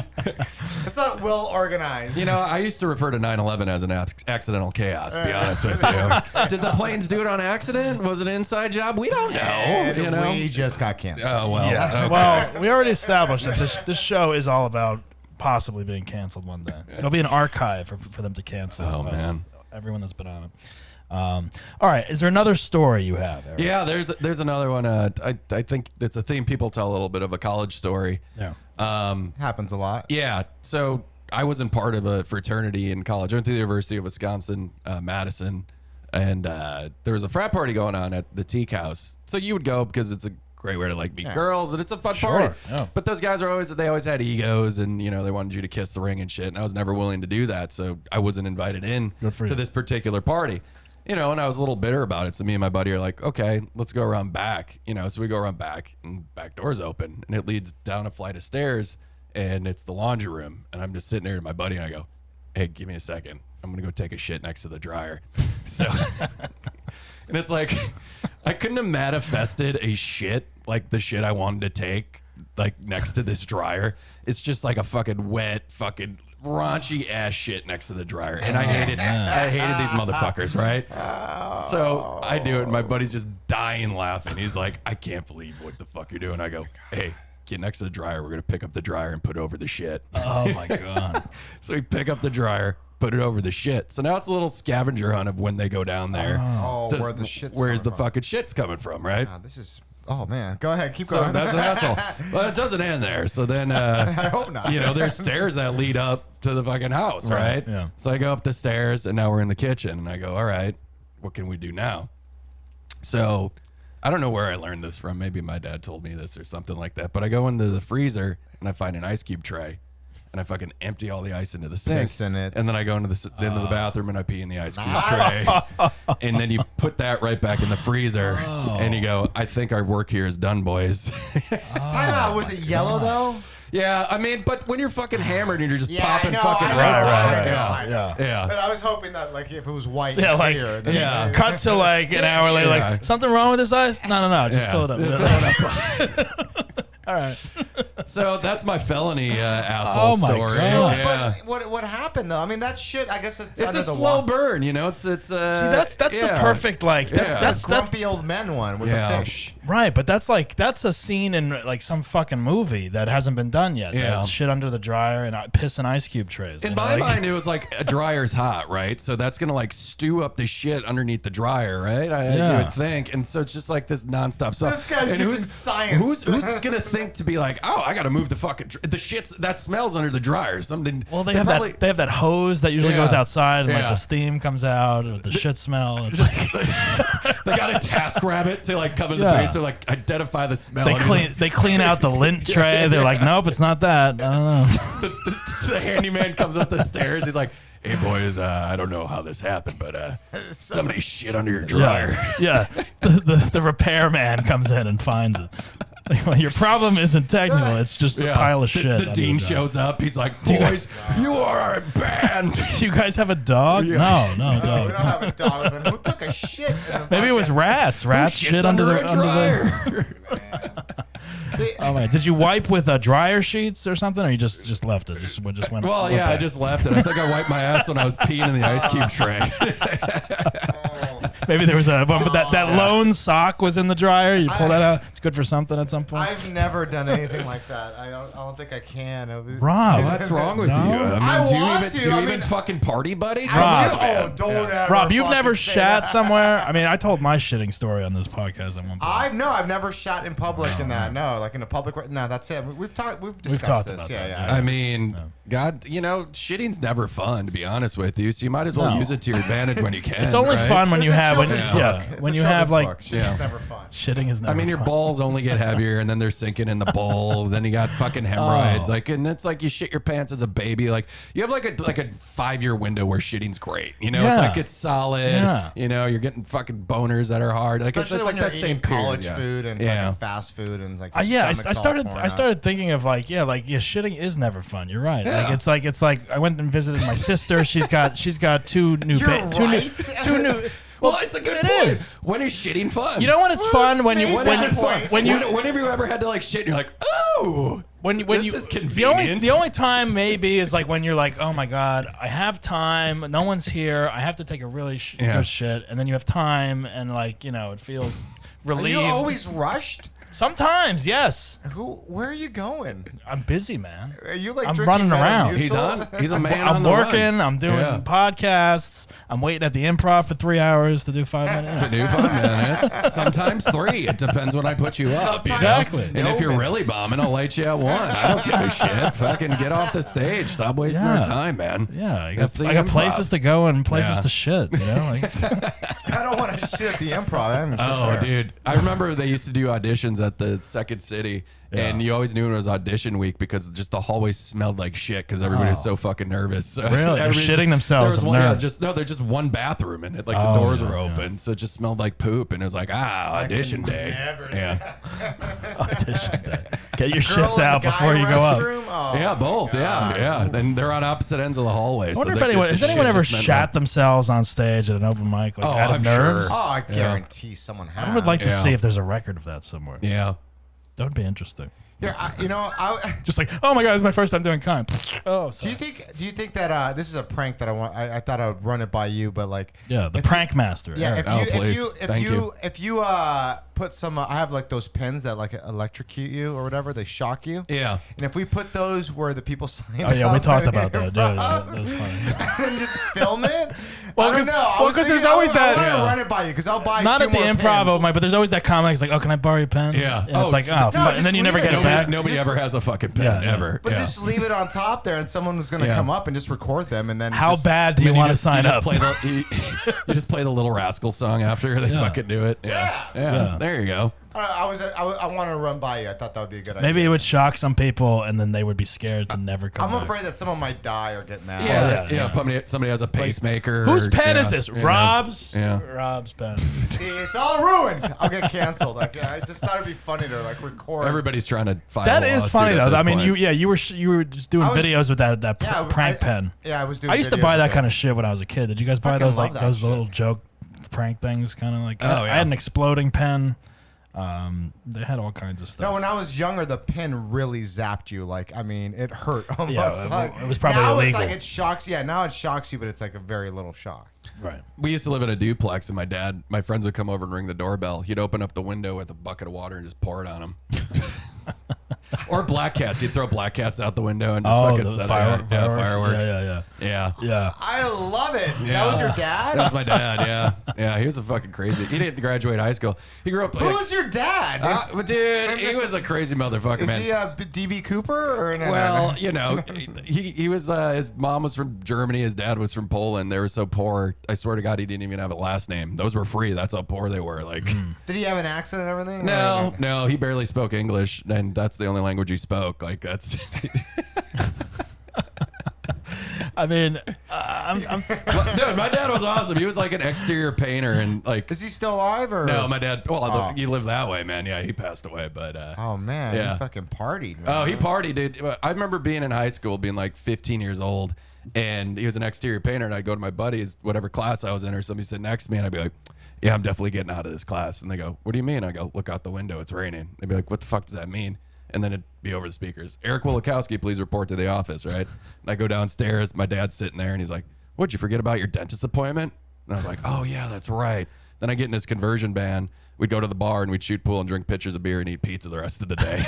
It's not well organized. You know, I used to refer to 9/11 as an accidental chaos. To be honest with you, did the planes do it on accident? Was it an inside job? We don't know. And You know. we just got canceled. Oh well. Yeah. okay. Well, we already established that this show is all about possibly being canceled one day. It'll be an archive for them to cancel. Oh, us, man. everyone that's been on it. All right, is there another story you have, Eric? Yeah, there's another one. I think it's a theme people tell a little bit of a college story. Yeah. Happens a lot. Yeah. So I wasn't part of a fraternity in college. I went to the University of Wisconsin, Madison, and there was a frat party going on at the Teak House. So you would go because it's a great way to like meet girls, and it's a fun party. yeah. But those guys they always had egos, and you know they wanted you to kiss the ring and shit. And I was never willing to do that, so I wasn't invited in Good for to you. this particular party. You know, and I was a little bitter about it. So me and my buddy are like, okay, let's go around back. You know, so we go around back, and back door's open, and it leads down a flight of stairs, and it's the laundry room. And I'm just sitting there to my buddy, and I go, hey, give me a second. I'm gonna go take a shit next to the dryer. So, and it's like, I couldn't have manifested a shit like the shit I wanted to take, like next to this dryer. It's just like a fucking wet, fucking raunchy ass shit next to the dryer, and I hated these motherfuckers, right? So I do it, and my buddy's just dying laughing. He's like, I can't believe what the fuck you're doing. I go, hey, get next to the dryer. We're gonna pick up the dryer and put it over the shit. Oh my God. So we pick up the dryer, put it over the shit. So now it's a little scavenger hunt of when they go down there. Oh, to- where the shit's where's coming the from. fucking shit's coming from, right? This is. Oh man, go ahead, keep So going. that's an asshole. But it doesn't end there. So then, I hope not. you know, there's stairs that lead up to the fucking house, right? yeah. So I go up the stairs, and now we're in the kitchen, and I go, all right, what can we do now? So I don't know where I learned this from. Maybe my dad told me this or something like that. But I go into the freezer, and I find an ice cube tray. And I fucking empty all the ice into the sink. Piss in it. And then I go into into the bathroom and I pee in the ice cube tray. And then you put that right back in the freezer. And you go, I think our work here is done, boys. Time out. Was it yellow though? Yeah, I mean, but when you're fucking hammered and you're just Yeah, popping I know, fucking I know, ice I out. know, Yeah. I know. Yeah. But I was hoping that like if it was white, Yeah, and like clear, then yeah. cut to like an hour later, Yeah. like something wrong with this ice? No, just Yeah. fill it up. Just fill it up. All right. So that's my felony asshole Oh my story. God. Yeah. But what happened though? I mean, that shit. I guess it's It's under a the slow wa- burn, you know. It's See, that's the yeah. perfect like Yeah. that's grumpy old men one with Yeah. the fish. Right, but that's a scene in like some fucking movie that hasn't been done yet. Yeah. That shit under the dryer and piss in ice cube trays. In my mind, it was like a dryer's hot, right? So that's gonna like stew up the shit underneath the dryer, right? You would think, and so it's just like this nonstop stuff. This guy's and using science. Who's gonna think to be like, oh, I gotta move the fucking the shit that smells under the dryer? Something. Well, they have that hose that usually Yeah. goes outside, and like Yeah. the steam comes out with the shit smell. It's Just, like, they got a task rabbit to like come into Yeah. the basement, like identify the smell. they clean out the lint tray. They're like, nope, it's not that. I don't know. The handyman comes up the stairs. He's like, "Hey boys, I don't know how this happened, but somebody shit under your dryer." Yeah. The repairman comes in and finds it. Like, well, your problem isn't technical. It's just a pile of shit. The under dean dryer. shows up. He's like, "Boys, you are banned." Do you guys have a dog? Yeah. No, No, dog. we don't have a dog. Then who took a shit? In the Maybe it was fucking- rats. Rats Shits shit under the dryer. Oh man, did you wipe with dryer sheets or something, or you just left it? Just went. Well, went yeah, I back? just left it. I think I wiped my ass when I was peeing in the ice cube tray. Maybe there was a but that lone sock was in the dryer. You pull that out. It's good for something at some point. I've never done anything like that. I don't think I can. Rob, What's wrong with No. you? I do you want even, to. do you I even mean, fucking party, buddy? I Rob. do. Oh, don't ever. Rob, you've fucking never say shat that. somewhere. I mean, I told my shitting story on this podcast at one point. I've never shot in public in that. No, like in a public. No, that's it. We've discussed talked this. about Yeah, that, yeah. I mean, God, shitting's never fun, to be honest with you. So you might as well No. use it to your advantage when you can. It's only right? fun when It's you a have children's book. It's when a you have children's like book. Shit's Yeah. never fun. shitting is never. I mean, your fun. balls only get heavier, and then they're sinking in the bowl. Then you got fucking hemorrhoids. Oh. Like, and it's like you shit your pants as a baby. Like, you have like a 5-year window where shitting's great. It's Yeah. like it's solid. Yeah. You're getting fucking boners that are hard. Like, Especially it's when like you're that eating same period, college yeah. food and Yeah. fucking fast food and like. Yeah, I stomach's all started. torn I out. started thinking of shitting is never fun. You're right. Yeah. It's like I went and visited my sister. She's got two new You're right. two new. Well, it's a good It point. is. When is shitting fun? You know when it's fun when you When when is you it fun? when you when have you ever had to like shit and you're like, oh, when you this is convenient. the only time maybe is like when you're like, oh my god, I have time, no one's here, I have to take a really good shit, and then you have time and it feels Are relieved. you always rushed? Sometimes, yes. Where are you going? I'm busy, man. Are you like I'm drinking running around. Metamucil? He's a man. I'm on the working. run. I'm doing Yeah. podcasts. I'm waiting at the Improv for 3 hours to do 5 minutes. To do 5 minutes, sometimes 3. It depends when I put you up. you know? Exactly. And if you're No really minutes. bombing, I'll light you at 1. I don't give a shit. Fucking get off the stage. Stop wasting our Yeah. time, man. Yeah, I That's got the improv. places to go and places Yeah. to shit. Like, I don't want to shit at the Improv. I'm sure Oh, there. dude. I remember they used to do auditions at the Second City, and you always knew when it was audition week because just the hallways smelled like shit because everybody was so fucking nervous. So Really? They're everybody's- shitting themselves There of was one, nerves. there's just one bathroom in it. Like Oh, the doors yeah, were yeah. open, so it just smelled like poop. And it was like, audition day. never do Yeah. audition day. Get your Girl shits in out the guy before you go up. restroom? Oh, Yeah, both. God. Yeah. And they're on opposite ends of the hallway. I wonder if anyone has anyone ever shat themselves on stage at an open mic, like Oh, out of I'm nerves. sure. Oh, I guarantee someone has. I would like to Yeah. see if there's a record of that somewhere. Yeah. That would be interesting. Yeah, Just like, oh my god, it's my first time doing con. Oh, Do sorry. you think that this is a prank that I thought I would run it by you, but like Yeah, the if prank master. Yeah, Eric. if you put some, I have like those pins that like electrocute you or whatever, they shock you. Yeah. And if we put those where the people sign Oh yeah, we up talked and- about that. Yeah, that was funny. and just film it. Well, I don't 'cause- know. I well, was 'cause there's thinking always that- I yeah. want to run it by you because I'll buy Not two at the more improv, pins. but there's always that comic. It's like, oh, can I borrow your pen? Yeah. And it's like, oh, fuck. And just then you never leave get it. it back. Nobody ever has a fucking pen, Yeah, yeah. ever. But yeah. just leave it on top there, and someone was going to Yeah. come up and just record them, and then How just, bad do you And want to just- sign just up? Play you just play the Little Rascal song after they Yeah. fucking do it. Yeah. Yeah. There you go. I want to run by you. I thought that would be a good idea. Maybe it would shock some people, and then they would be scared to never come I'm back. afraid that someone might die or get mad. Yeah. Somebody has a pacemaker. Whose or- pen yeah, is this? you know. Rob's? Yeah. Rob's pen. See, it's all ruined. I'll get canceled. Like, I just thought it'd be funny to like record. Everybody's trying to file That a is lawsuit funny at though. this I mean, point. you were just doing I was- videos with that Yeah, prank pen. Yeah, I was doing. I used to videos buy that with kind it. of shit when I was a kid. Did you guys buy Fucking those love like that those shit. little joke prank things? Kind of like. Oh, I yeah. had an exploding pen. They had all kinds of stuff. No, when I was younger, the pin really zapped you. Like, I mean, it hurt almost. Yeah, it was probably now illegal. it's like it shocks. Yeah, now it shocks you, but it's like a very little shock. Right. We used to live in a duplex, and my friends would come over and ring the doorbell. He'd open up the window with a bucket of water and just pour it on them. Or black cats. He'd throw black cats out the window and just fucking set it out. Yeah, fireworks. Yeah. I love it. Yeah. That was your dad? That was my dad, yeah. Yeah, he was a fucking crazy. He didn't graduate high school. He grew up. Who was your dad? Dude, he was a crazy motherfucker, Is man. he a DB Cooper or no? Well, you know, he was. His mom was from Germany. His dad was from Poland. They were so poor. I swear to God, he didn't even have a last name. Those were free. That's how poor they were. Like, Did he have an accent and everything? no, he barely spoke English, and that's the only language he spoke. Like, that's. I mean, Dude, my dad was awesome. He was like an exterior painter, and like. Is he still alive or? No, my dad. Well, he lived that way, man. Yeah, he passed away, but. Oh man, Yeah. he fucking partied. Man. Oh, he partied, dude. I remember being in high school, being like 15 years old, and he was an exterior painter, and I'd go to my buddies, whatever class I was in, or somebody sit next to me, and I'd be like, yeah, I'm definitely getting out of this class. And they go, what do you mean? I go, look out the window, it's raining. They'd be like, what the fuck does that mean? And then it'd be over the speakers. Eric Wielo, please report to the office, right? And I go downstairs, my dad's sitting there, and he's like, what'd you forget about your dentist appointment? And I was like, oh yeah, that's right. Then I get in this conversion van. We'd go to the bar and we'd shoot pool and drink pitchers of beer and eat pizza the rest of the day.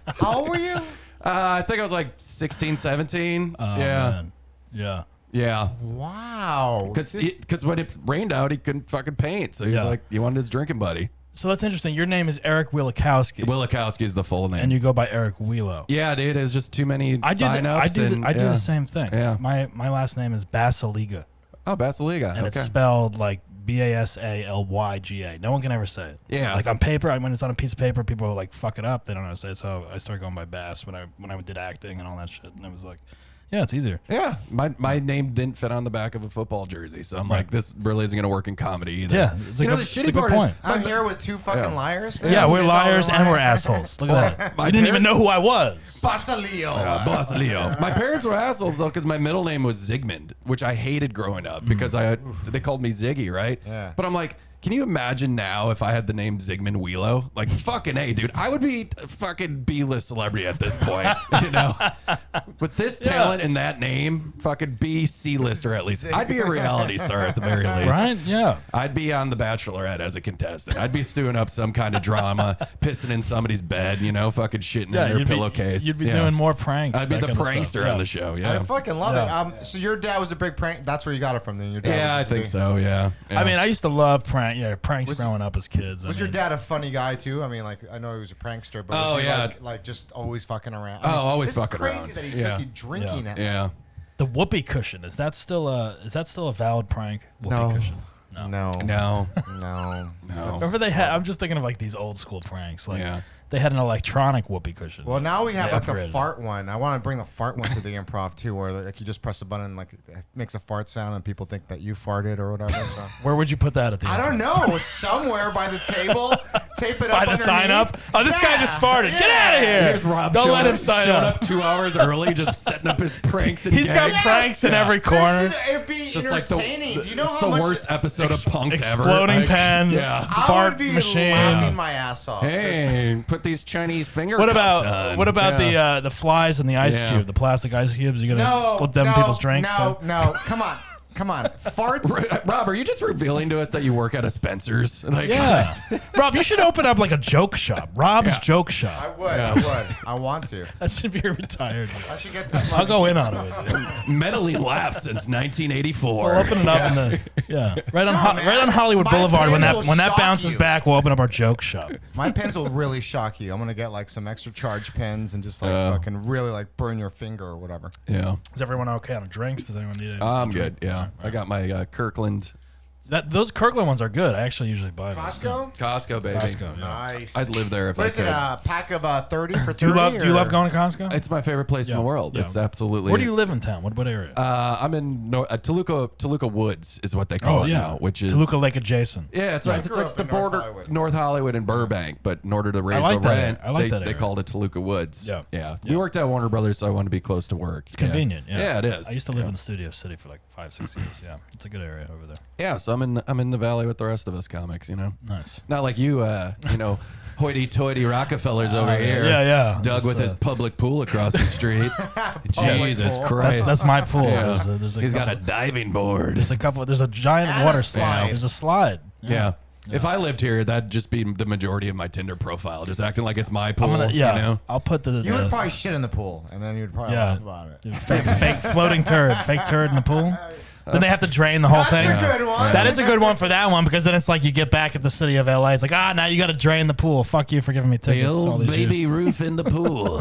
How old were you? I think I was like 16, 17. oh, Yeah. man. Yeah. Yeah. Wow. Because when it rained out, he couldn't fucking paint. So he was Yeah. like, he wanted his drinking buddy. So that's interesting. Your name is Eric Wielokowski, Wielokowski is the full name. and you go by Eric Wielo. Yeah, dude, it's just too many I do sign-ups. I do the same thing. Yeah. My last name is Basaliga, Oh, Basiliga. and Okay. it's spelled like Basalyga. No one can ever say it. Yeah. Like on paper, when it's on a piece of paper, people like fuck it up. They don't know how to say it. So I started going by Bass when I did acting and all that shit. And it was like, yeah, it's easier. Yeah, my name didn't fit on the back of a football jersey, so I'm like, this really isn't gonna work in comedy either. Yeah, it's a You know, good, the shitty it's a good part point. I'm here with two fucking liars. Man. Yeah, we're You guys all liars are and we're lying. assholes. Look at that. I didn't even know who I was. Basilio. Basilio. My parents were assholes though, because my middle name was Zygmunt, which I hated growing up because they called me Ziggy, right? Yeah. But I'm like, can you imagine now if I had the name Zygmunt Wielo? Like, fucking A, dude. I would be a fucking B-list celebrity at this point, you know? With this talent and that name, fucking B, C-lister at least. I'd be a reality star at the very least. Right? Yeah. I'd be on The Bachelorette as a contestant. I'd be stewing up some kind of drama, pissing in somebody's bed, you know, fucking shitting in their pillowcase. You'd be Yeah. doing more pranks. I'd be that the kind of prankster stuff. on the show, yeah. I fucking love Yeah. it. So your dad was a big prank. That's where you got it from. Then your dad. Yeah, I was think just so, yeah. I mean, I used to love pranks Was- growing up as kids. Was I your mean, dad a funny guy too? I mean, like I know he was a prankster, but Oh, was he yeah. like just always fucking around? Oh, always this fucking is crazy around. that he Yeah. took you drinking at Yeah. the whoopee cushion, is that still a valid prank? Whoopee No. cushion. No, No. no. No. Remember they had? I'm just thinking of like these old school pranks. Like Yeah. they had an electronic whoopee cushion. Well, now we have They like the upgraded it. fart one. I want to bring the fart one to the improv too, where like you just press a button, like it makes a fart sound, and people think that you farted or whatever. So. Where would you put that at the? I don't know. Somewhere by the table, tape it By up the sign underneath. up. Oh, this guy just farted. Get out of here! Here's Rob Don't showing let him up- sign showing up. 2 hours early, just setting up his pranks and He's got gags. pranks in every corner. It'd be Just like entertaining. Do you know it's how the much worst episode of Punked ever. Exploding Like, pen. Yeah. I Fart would be machine. laughing my ass off. Hey, put these Chinese finger What cuffs about on. what about Yeah. the flies in the ice Yeah. cube, the plastic ice cubes? You gonna No, slip them in people's drinks? No, come on. Farts. Rob, are you just revealing to us that you work at a Spencer's? Like, Yeah, Rob, you should open up like a joke shop. Rob's Joke I Shop. would. I want to. That should be retired. I should get that. I'll go in on it. Mentally laughed since 1984. We'll open it up in the right on man. right on Hollywood My Boulevard. When plans will that shock bounces you. back, we'll open up our joke shop. My pens will really shock you. I'm gonna get like some extra charge pens and just like fucking really like burn your finger or whatever. Yeah. Is everyone okay on drinks? Does anyone need anything? I'm good. Yeah. I got my Kirkland Those Kirkland ones are good. I actually usually buy those. Costco. Costco, baby. Costco. Yeah. Nice. I'd live there if What I is could. it? A pack of 30 for 30? Do you love or- going to Costco? It's my favorite place in the world. Yeah. It's absolutely. Where do you live in town? What area? I'm in Toluca Woods is what they call it now, which is Toluca Lake adjacent. Yeah, it's right. It's grew like up the in North border, Hollywood. North Hollywood and Burbank. But in order to raise like the that rent, area. I like that they area. called it Toluca Woods. Yeah. Yeah. Yeah. We worked at Warner Brothers, so I wanted to be close to work. It's convenient. Yeah. Yeah, it is. I used to live Yeah. in Studio City for like 5-6 years. Yeah, it's a good area over there. Yeah, so I'm in the valley with the rest of us comics. You know, Nice. not like you. Hoity-toity Rockefellers over here. Yeah. Doug with his public pool across the street. Jesus pool. Christ. That's my pool. Yeah. There's a He's got a couple- diving board. There's a couple. There's a giant And water a slide. There's a slide. Yeah. If I lived here, that'd just be the majority of my Tinder profile, just acting like it's my pool. You know? I'll put the. You would probably shit in the pool, and then you'd probably laugh about it. Dude, fake floating turd, fake turd in the pool. Then they have to drain the whole That's thing. a good one. That is a good one for that one because then it's like you get back at the city of LA. It's like now you got to drain the pool. Fuck you for giving me The tickets. all old these baby years. roof in the pool.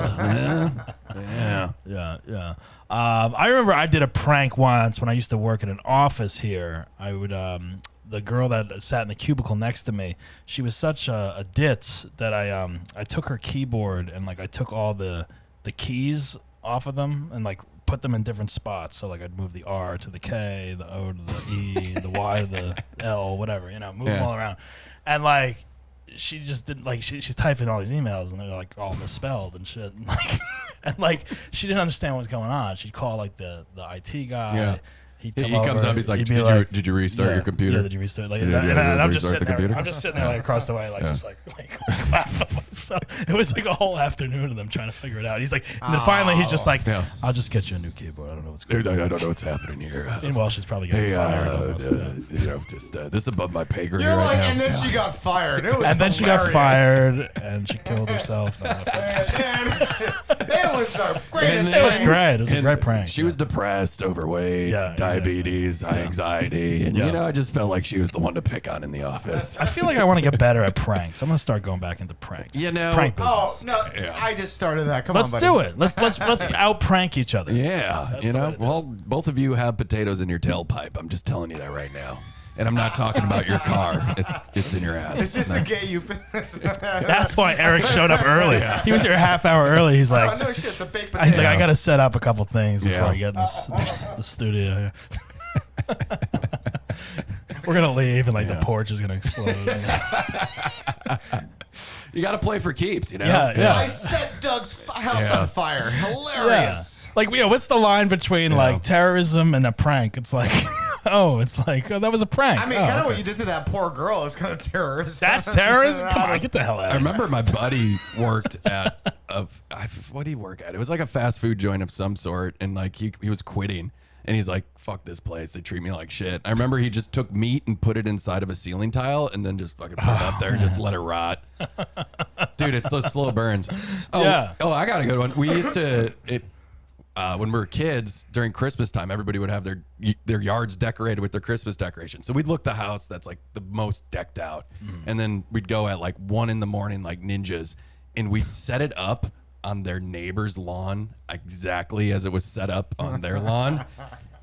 Yeah. Yeah. I remember I did a prank once when I used to work in an office here. I would the girl that sat in the cubicle next to me, she was such a ditz that I took her keyboard and like I took all the keys off of them and like put them in different spots. So like I'd move the R to the K, the O to the E, the Y to the L, whatever, move them all around. And like she just didn't like she's typing all these emails and they're like all misspelled and shit. And like she didn't understand what was going on. She'd call like the IT guy. Yeah. He comes up. He's like, "Did you restart your computer? Yeah, did you restart?" Like, Yeah, and I'm just restart sitting the there. computer? I'm just sitting there like across the way, like just like laughing at myself. It was like a whole afternoon of them trying to figure it out. He's like, and then finally he's just like, Yeah. "I'll just get you a new keyboard. I don't know what's going on." I don't know what's happening here. Meanwhile, she's probably getting fired. Almost, this is above my pay grade You're right like, now. and then she got fired. It was and then she got hilarious. fired, and she killed herself. And it was the greatest. It was thing. great. It was a And great prank. She was depressed, overweight, Yeah, exactly. diabetes, high anxiety, and Yeah. I just felt like she was the one to pick on in the office. I feel like I want to get better at pranks. I'm gonna start going back into pranks. Prank business. Oh no! Yeah. I just started that. Come Let's on, buddy. do it. Let's out prank each other. Yeah, That's the way to do it. Well, both of you have potatoes in your tailpipe. I'm just telling you that right now. And I'm not talking about your car. It's in your ass. It's just to That's- get you. That's why Eric showed up early. He was here a half hour early. He's Oh like, no shit! It's a baked potato. he's like, I gotta set up a couple things before Yeah. I get in the studio here. We're gonna leave and like the porch is gonna explode. You got to play for keeps, Yeah. I set Doug's house Yeah. on fire. Yeah. Hilarious. Like, what's the line between like terrorism and a prank? It's like, that was a prank. I mean, kind of what you did to that poor girl is kind of terrorism. That's terrorism. Come on, get the hell out. I remember my buddy worked at what did he work at? It was like a fast food joint of some sort, and like he was quitting, and he's like, "Fuck this place. They treat me like shit." I remember he just took meat and put it inside of a ceiling tile, and then just fucking put it up there and just let it rot. Dude, it's those slow burns. Oh, Yeah. Oh, I got a good one. We used to when we were kids during Christmas time, everybody would have their yards decorated with their Christmas decorations. So we'd look the house that's like the most decked out, and then we'd go at like 1 a.m. like ninjas, and we'd set it up on their neighbor's lawn exactly as it was set up on their lawn.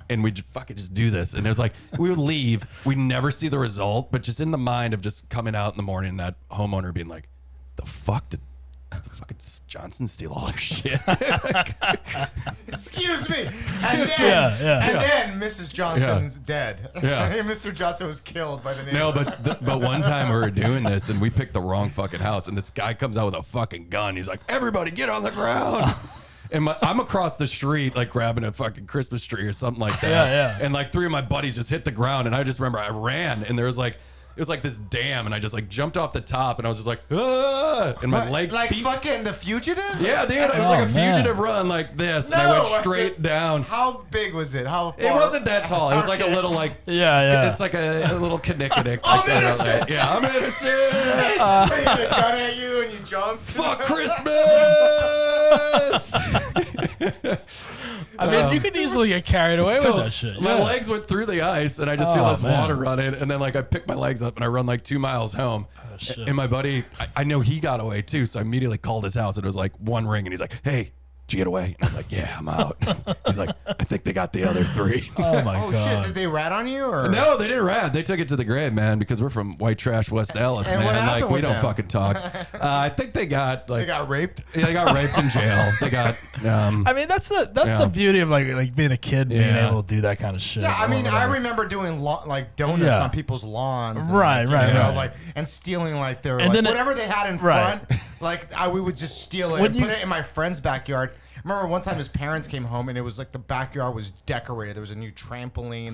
And we'd fucking just do this. And it was like, we would leave. We'd never see the result, but just in the mind of just coming out in the morning, that homeowner being like, the fuck did the fucking Johnson steal all our shit? Excuse me. And then, then Mrs. Johnson's dead. Yeah. Mr. Johnson was killed by the neighbor. No, but one time we were doing this and we picked the wrong fucking house, and this guy comes out with a fucking gun. He's like, everybody get on the ground. And I'm across the street, like grabbing a fucking Christmas tree or something like that. Yeah. And like 3 of my buddies just hit the ground, and I just remember I ran, and there was like, it was like this dam, and I just like jumped off the top, and I was just like, ah! And my leg, like feet, fucking The Fugitive? yeah, dude, it was like a fugitive run like this, and I No, went straight down. How big was it? How far? It wasn't that tall. It was like a little like. Yeah. It's like a little kinnicknick. I'm like that. innocent. Yeah, I'm innocent. They had a gun at you and you jumped. Fuck Christmas. I mean, you could easily get carried away So, with that shit. My Yeah. legs went through the ice, and I just feel Oh, this man. water running, and then like I pick my legs up and I run like 2 miles home. shit. And my buddy, I know he got away too, so I immediately called his house, and it was like one ring, and he's like, "Hey, did you get away?" And I was like, "Yeah, I'm out." He's like, "I think they got the other 3." Oh my Oh god. shit! Did they rat on you or No, they didn't rat. They took it to the grave, man, because we're from white trash West Dallas, And what man. happened Like we with don't them? fucking talk. I think they got like they got raped? yeah, they got raped in jail. They got I mean, that's Yeah. the beauty of like being a kid, being Yeah. able to do that kind of shit. Yeah, I or mean, I whatever. remember doing like donuts Yeah. on people's lawns, and, Right, like, right, you know, right. like and stealing like their And like, then it- whatever they had in right. front. Like we would just steal it When and you- put it in my friend's backyard. remember one time his parents came home and it was like the backyard was decorated. There was a new trampoline.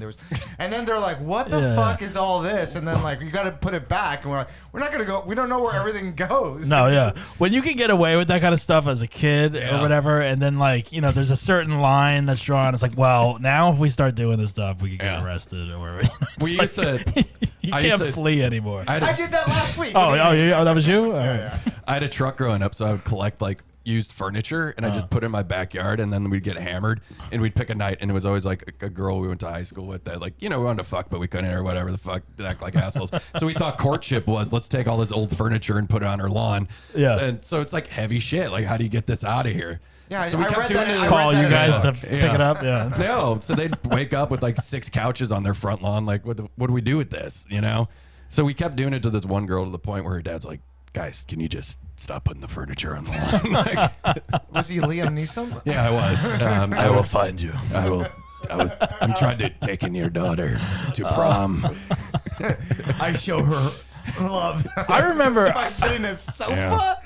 And then they're like, "What the fuck is all this?" And then like, you got to put it back. And we're like, "We're not gonna go. We don't know where everything goes." No, yeah. When you can get away with that kind of stuff as a kid or whatever, and then like, you know, there's a certain line that's drawn. It's like, well, now if we start doing this stuff, we could get arrested or. We used to. You can't flee anymore. I did that last week. Oh, that was you? All right. I had a truck growing up, so I would collect like used furniture and I just put it in my backyard, and then we'd get hammered and we'd pick a night, and it was always like a girl we went to high school with that, like, you know, we wanted to fuck but we couldn't, or whatever the fuck, act like assholes. So we thought courtship was, let's take all this old furniture and put it on her lawn. Yeah. And so it's like heavy shit. Like, how do you get this out of here? Yeah, so we I kept read doing that. it. Call you guys to pick it up. Yeah. No, so they'd wake up with like 6 couches on their front lawn. Like, what do we do with this? You know? So we kept doing it to this one girl to the point where her dad's like, "Guys, can you just stop putting the furniture on the lawn?" Like, Was he Liam Neeson? yeah, I was. I will find you. I'm trying to take in your daughter to prom. I show her love. I remember. By sitting in a sofa.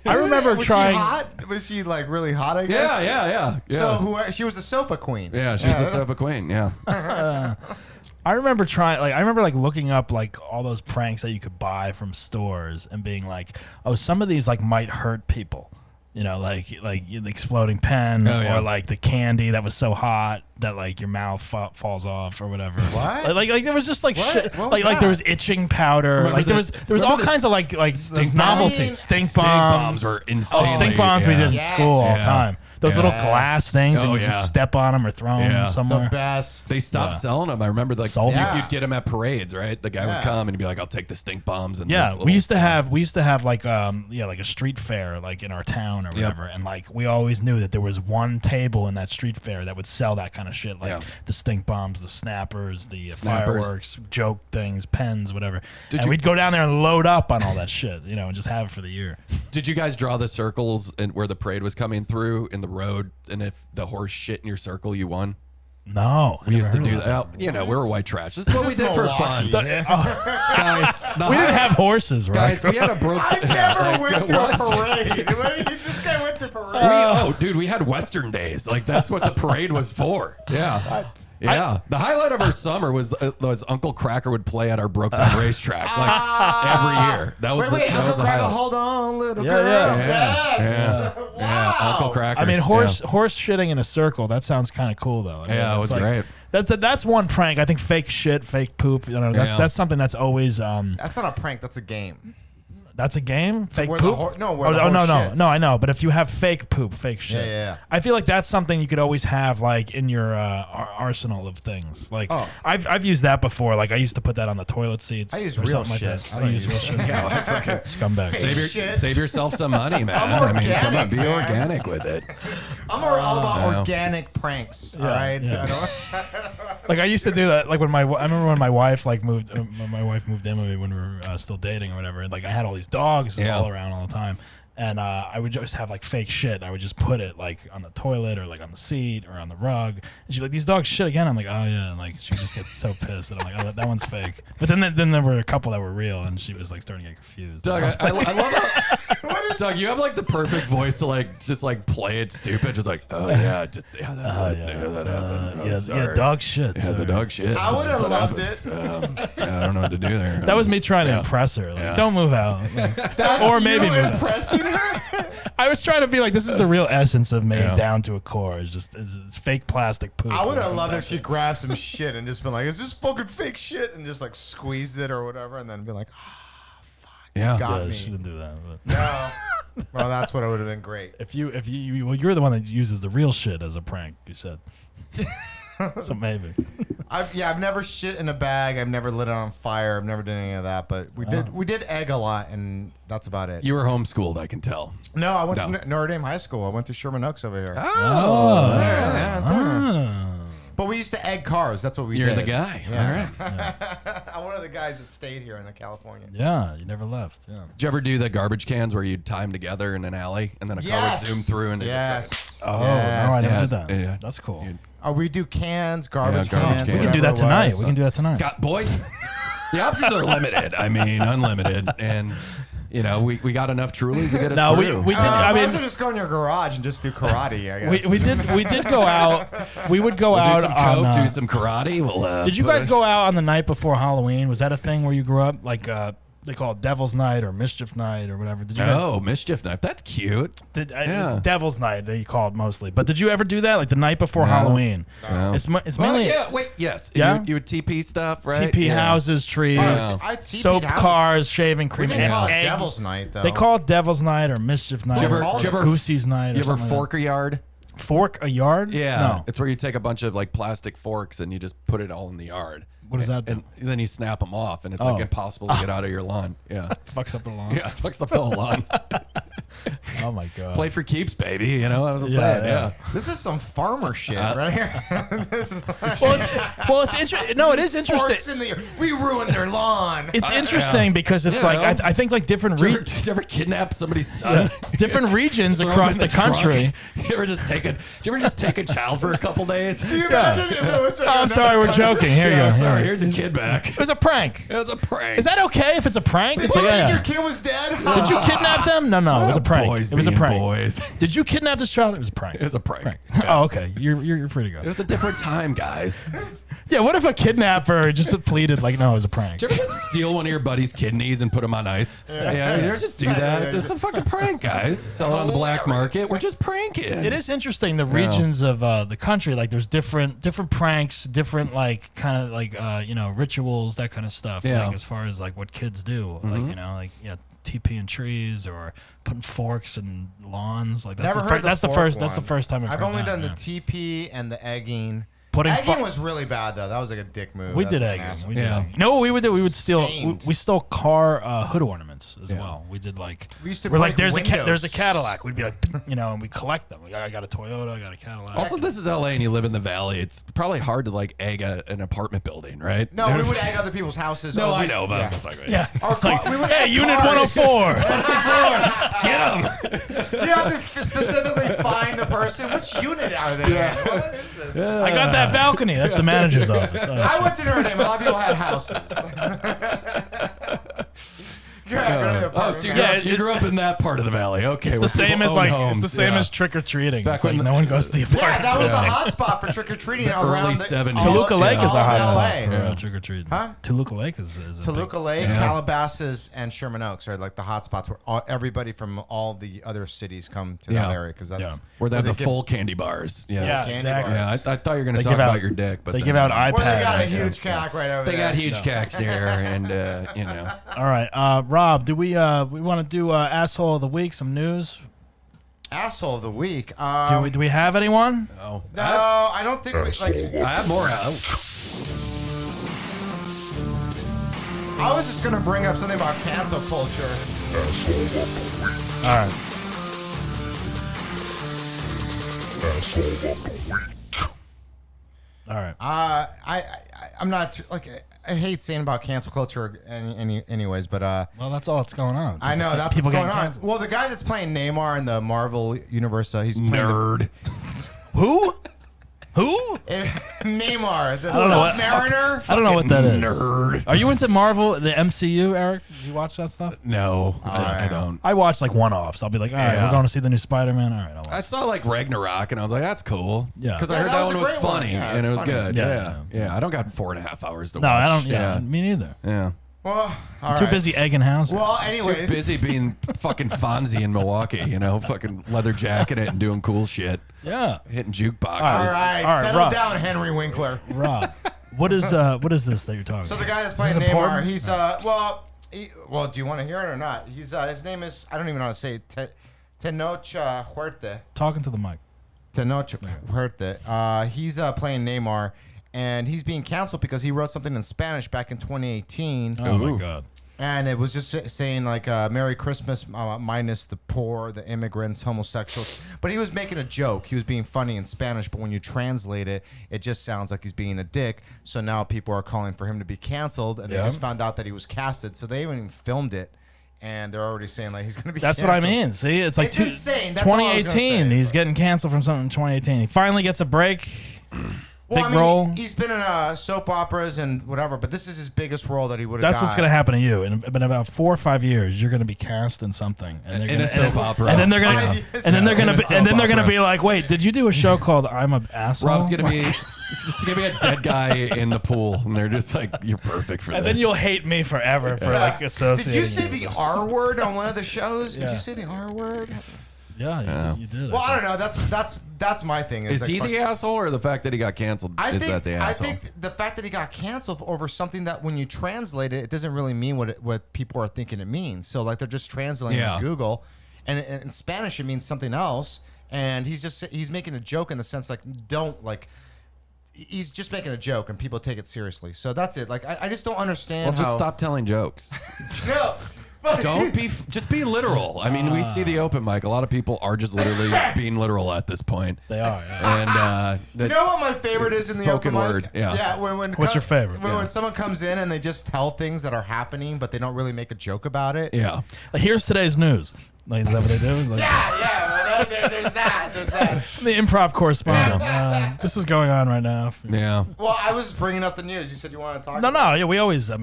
I remember was trying. She hot? Was she like really hot? I guess. Yeah. So she was a sofa queen. Yeah, she's the sofa queen. Yeah. I remember trying, like, I remember like looking up like all those pranks that you could buy from stores and being like, oh, some of these like might hurt people, you know, like the exploding pen or like the candy that was so hot that like your mouth falls off or whatever. What? Like there was just like What? shit, What was like there was that? itching powder, Remember like there was all kinds of like stink novelty bombs? stink bombs were Oh, insane. stink bombs we did in Yes. school all the Yeah. time. Those little Yes. glass things, and Oh, you yeah. just step on them or throw them Yeah. somewhere. The best. They stopped selling them. I remember, like, Sold them. you'd get them at parades, right? The guy would come and he'd be like, "I'll take the stink bombs." And Yeah, this we little- used to have like like a street fair like in our town or whatever, and like we always knew that there was one table in that street fair that would sell that kind of shit, like the stink bombs, the snappers, the fireworks, joke things, pens, whatever. And we'd go down there and load up on all that shit, you know, and just have it for the year. Did you guys draw the circles and where the parade was coming through in the road? And if the horse shit in your circle, you won? No, We used to do that. Oh, you know, we were white trash. This is what we did for fun. Milwaukee. Guys, We didn't have horses, right? Guys, we had a broke. I never went to a What? parade. This guy went to parade. Dude, we had Western days. Like, that's what the parade was for. Yeah. Yeah. The highlight of our summer was Uncle Cracker would play at our Broke-Down racetrack, like, every year. That was Wait, that was Uncle the Cracker, highlight. hold on, little Yeah, girl. yeah. Yes. Wow. Yeah, Uncle Cracker. I mean, horse shitting in a circle. That sounds kind of cool, though. I mean, Yeah, it it's was great. That's one prank. I think fake shit, fake poop. You know, that's something that's always. That's not a prank. That's a game. That's a game. Fake where the poop. hor- no, where oh, the no, horse no, shits. no. I know. But if you have fake poop, fake shit. Yeah. I feel like that's something you could always have like in your arsenal of things. Like I've used that before. Like I used to put that on the toilet seats. I use or real something shit. Like that. I don't use real shit. Scumbag. Shit. Save yourself some money, man. I'm I mean, come on, organic, be man. organic with it. I'm all about Yeah. organic pranks. All right. yeah. I don't- Like I used to do that. Like I remember when my wife like moved. When my wife moved in with me when we were still dating or whatever. And like I had all these dogs all around all the time. And I would just have like fake shit. I would just put it like on the toilet or like on the seat or on the rug. And she'd be like, "These dogs shit again." I'm like, "Oh yeah." And like she would just get so pissed. And I'm like, "Oh, that one's fake." But then there were a couple that were real, and she was like starting to get confused. Doug, I love how, Doug, you have like the perfect voice to like just like play it stupid, just like, "Oh yeah, that happened. Oh, yeah, sorry. dog shit. Yeah, the dog shit. I would have That's what loved happens. it. Yeah, I don't know what to do there. That was me trying to impress her. Like, Yeah. don't move out. Like, That's or maybe you move out. impressing her. I was trying to be like, this is the real essence of me down to a core. It's fake plastic poop. I would have loved if That's she it. grabbed some shit and just been like, "Is this fucking fake shit?" and just like squeezed it or whatever, and then be like, yeah. got Yeah, me. she didn't do that. But. "No." Well, that's what would have been great. If you, well, you're the one that uses the real shit as a prank. You said. So maybe. I've never shit in a bag. I've never lit it on fire. I've never done any of that. But we did egg a lot, and that's about it. You were homeschooled, I can tell. No, I went to Notre Dame High School. I went to Sherman Oaks over here. Oh, But we used to egg cars. That's what we you're did. the guy. Yeah. All right. I'm one of the guys that stayed here in California. Yeah, you never left. Yeah. Did you ever do the garbage cans where you'd tie them together in an alley and then a car would zoom through and it yes. just Oh, Yes. no, I never Yeah, did that. yeah. That's cool. We do cans, garbage Yeah, garbage cans. cans. We can do that whatever it tonight. was. We can do that tonight. got boys. The options are limited. I mean, unlimited, and You know, we got enough Trulies to get us No, through. we did. I I mean, mean, just go in your garage and just do karate. I guess. we did go out. We would go We'll out do some on. coke, do some karate. We'll, Did you put guys it- go out on the night before Halloween? Was that a thing where you grew up? Like they call it Devil's Night or Mischief Night or whatever. Did you guys? Oh, mischief knife. That's cute. It Yeah. was Devil's Night they called mostly. But did you ever do that? Like the night before No. Halloween? No. It's Well, mainly yeah. Wait. Yes. Yeah? You would TP stuff, right? TP Yeah. houses, trees, Oh, I TP'd soap houses. cars, shaving We cream. didn't call it egg- Devil's Night though. They call it Devil's Night or Mischief Night you ever- or did you ever- Goosey's Night. Or You ever something like fork a yard? that. Fork a yard? Yeah. No. It's where you take a bunch of like plastic forks and you just put it all in the yard. What does that do? And then you snap them off, and it's Oh. like impossible to get out of your lawn. Yeah. Fucks up the lawn. Yeah. Fucks up the whole lawn. Oh my god. Play for keeps, baby. You know, I was Yeah, saying. yeah. Yeah. This is some farmer shit right here. This is Well, it's interesting. No, it is interesting. forks in the. We ruined their lawn. It's interesting because it's You like know. I think like different Did you ever kidnap somebody's son? different regions Throw him across in the trunk? country. You ever just take a? Did you ever just take a child for a couple days? Can you imagine if it was Oh, I'm sorry, we're joking. Here you Yeah, go. sorry. Here. Here's your kid back. It was a prank. It was a prank. Is that okay if it's a prank? Did It's you like, think yeah. your kid was dead? Did you kidnap them? No, it was a prank. Boys It was a being prank. boys. Did you kidnap this child? It was a prank. It was a prank. Oh, okay. You're free to go. It was a different time, guys. Yeah. What if a kidnapper just pleaded like, no, it was a prank? Did you ever just steal one of your buddy's kidneys and put them on ice? Yeah, you ever just do that? It's a fucking prank, guys. Sell it on the black market. We're just pranking. It is interesting the regions of the country. Like, there's different pranks, different like kind of like rituals, that kind of stuff. Yeah. Like as far as like what kids do, like TP in trees or putting forks in lawns. Like that's Never the heard that's the fork first that's the one. first time I've heard only that, done the yeah. TP and the egging. Putting Egging fu- was really bad though. That was like a dick move. We That's did an egging. asshole. We did Yeah. egging. You know what we would do? We would steal. Stained. We stole car hood ornaments as Yeah. well. We did like. We used to We're like, break there's a windows. Cadillac. We'd be like, and we collect them. I got a Toyota. I got a Cadillac. Also, this is LA and you live in the valley. It's probably hard to like egg an apartment building, right? No, we would egg other people's houses. No, or I we- know, but yeah. I'm just like, yeah. Our It's like, we would hey, egg Unit cars. 104. get him. You have to specifically find the person. Which unit are they in? What is this? I got that balcony. That's the manager's office. I went to Notre Dame. A lot of people had houses. Oh, so you grew up in that part of the valley. Okay, It's the where same people as own like homes. it's the same Yeah. as trick or treating. Back It's like when no one goes to the apartment. Yeah, that was a Yeah. hot spot for trick or treating The around early the 70s. Toluca Lake is a hot all spot LA. for Yeah. trick or treating. Huh? Toluca Lake is a Toluca big, Lake, Yeah. Calabasas, and Sherman Oaks are like the hot spots where everybody from all the other cities come to that Yeah. area because that's Yeah. Where they have the give- full candy bars. Yes. Yeah, Candy exactly. bars. Yeah, I thought you were going to They talk give out- about your dick, but they then- give out Where they got a iPads. huge cack right over They there. got huge cacks there, and All right, Rob, do we want to do asshole of the week? Some news? Asshole of the week. Do we have anyone? Oh, No, I don't think we, like. I have more. I was just gonna bring up something about cancel culture. All right. All right. I'm not like I hate saying about cancel culture anyways, but Well, that's all that's going on. I know that's people what's going getting on. canceled. Well, the guy that's playing Neymar in the Marvel universe, he's playing Nerd. Who? Who? Neymar, the don't know what- Submariner. I don't know what that is. Nerd. Are you into Marvel, the MCU, Eric? Did you watch that stuff? No, I I know. don't. I watch like one-offs. I'll be like, all right, Yeah. we're going to see the new Spider-Man. All right, I'll watch. I saw like Ragnarok, and I was like, "That's cool." Yeah. because Yeah, I heard that that was one a was great one. funny, Yeah, and it's it was funny. good. Yeah, Yeah, I don't got 4.5 hours to No, watch. I don't. Yeah, me neither. yeah. Well, I'm too busy egging houses. Well, Too anyways, busy being fucking Fonzie in Milwaukee, fucking leather jacketing it and doing cool shit, Yeah. hitting jukeboxes. all right, All right, settle Rob. down, Henry Winkler. Rob, what is this that you're talking So about? the guy that's playing Is this Neymar, important? he's well, do you want to hear it or not? He's his name is I don't even know how to say it. Tenoch Huerta. Talking to the mic. Tenoch Huerta. He's playing Neymar, and he's being canceled because he wrote something in Spanish back in 2018. Oh my Ooh. God. And it was just saying like Merry Christmas minus the poor, the immigrants, homosexuals. But he was making a joke. He was being funny in Spanish, but when you translate it, it just sounds like he's being a dick. So now people are calling for him to be canceled, and Yeah. they just found out that he was casted. So they haven't even filmed it, and they're already saying like he's going to be That's canceled. what I mean. See, it's like It's insane. That's all I was gonna 2018. say. He's getting canceled from something in 2018. He finally gets a break. big role. He's been in soap operas and whatever, but this is his biggest role that he would have. That's what's going to happen to you. In about 4 or 5 years, you're going to be cast in something, and they're In gonna, a soap opera. and then they're going Yeah. to, and then they're going In a to, soap and then they're going to opera. be like, "Wait, did you do a show called I'm a Asshole?" Rob's gonna be it's just gonna be a dead guy in the pool, and they're just like, "You're perfect for and this." then you'll hate me forever for like associating. Did you say with the this. R word on one of the shows? Did Yeah. you say the R word? Yeah, you did. Well, I don't know. That's my thing. Is like, he fuck- the asshole, or the fact that he got canceled? I is think, that the asshole? I think the fact that he got canceled over something that when you translate it, it doesn't really mean what people are thinking it means. So like they're just translating Yeah. it to Google, and in Spanish it means something else. And he's making a joke in the sense like don't like. He's just making a joke, and people take it seriously. So that's it. Like I just don't understand. Well, just how, stop telling jokes. No, but Don't be. Just be literal. I mean, we see the open mic. A lot of people are just literally being literal at this point. They are. Yeah. And You know what my favorite is in the Spoken open mic? word, yeah. Yeah. When What's your favorite? When someone comes in and they just tell things that are happening, but they don't really make a joke about it. yeah. Like, here's today's news. Like, is that what they do? It's like, Yeah. There's that. There's that. the improv correspondent. This is going on right now. Yeah. Well, I was bringing up the news. You said you want to talk. No, about yeah, we always we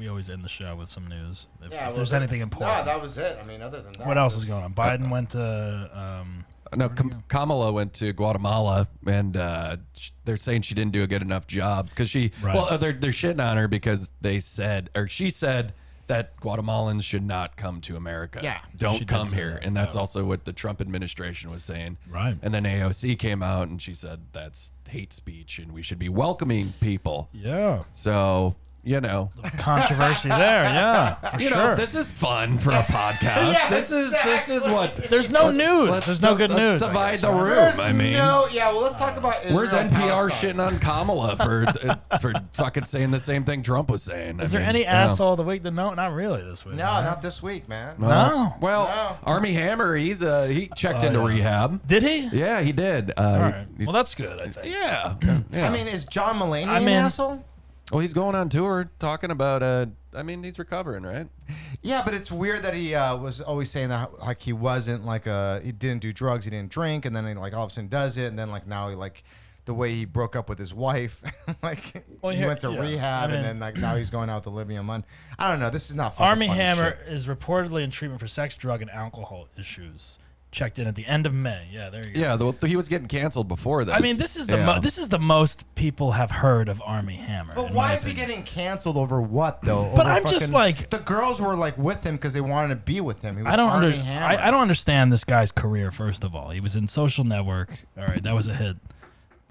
end the show with some news. If there's anything important. No, that was it. I mean, other than that. What else is going on? Biden went to. No, Kamala went to Guatemala, and they're saying she didn't do a good enough job because she. Right. Well, they're shitting on her because they said, or she said, that Guatemalans should not come to America. Yeah. She Don't did come say here. that, And that's yeah. also what the Trump administration was saying. Right. And then AOC came out and she said that's hate speech and we should be welcoming people. Yeah. So, you know. Controversy there. Yeah. For You sure. know, this is fun for a podcast. Yeah, this is what. There's no news. let's There's no good let's news. I divide guess, the right? room. There's I mean, well, let's talk about Israel where's and NPR Palestine. shitting on Kamala for fucking saying the same thing Trump was saying? Is there any asshole of the week? No, not really this week. No, right? not this week, man. No. Well, No. Army Hammer, he checked into yeah. rehab. Did he? Yeah, he did. All right. he's- Well, that's good. I think. yeah. Yeah. I mean, is John Mulaney I an mean- asshole? well, he's going on tour talking about. I mean, he's recovering, right? Yeah, but it's weird that he was always saying that like he wasn't like he didn't do drugs, he didn't drink, and then he like all of a sudden does it, and then like now he like the way he broke up with his wife, like Well, he here- went to yeah, rehab, I mean- and then like now he's going out with Olivia Munn. I don't know. This is not fucking Army funny Hammer shit. is reportedly in treatment for sex, drug, and alcohol issues. Checked in at the end of May. Yeah, there you go. Yeah, he was getting canceled before that. I mean, this is the most people have heard of Army Hammer. But in why my is he opinion. getting canceled over what though? But Over I'm just fucking- like- the girls were like with him because they wanted to be with him. He was I don't Army Hammer. I don't understand this guy's career. First of all, he was in Social Network. All right, that was a hit.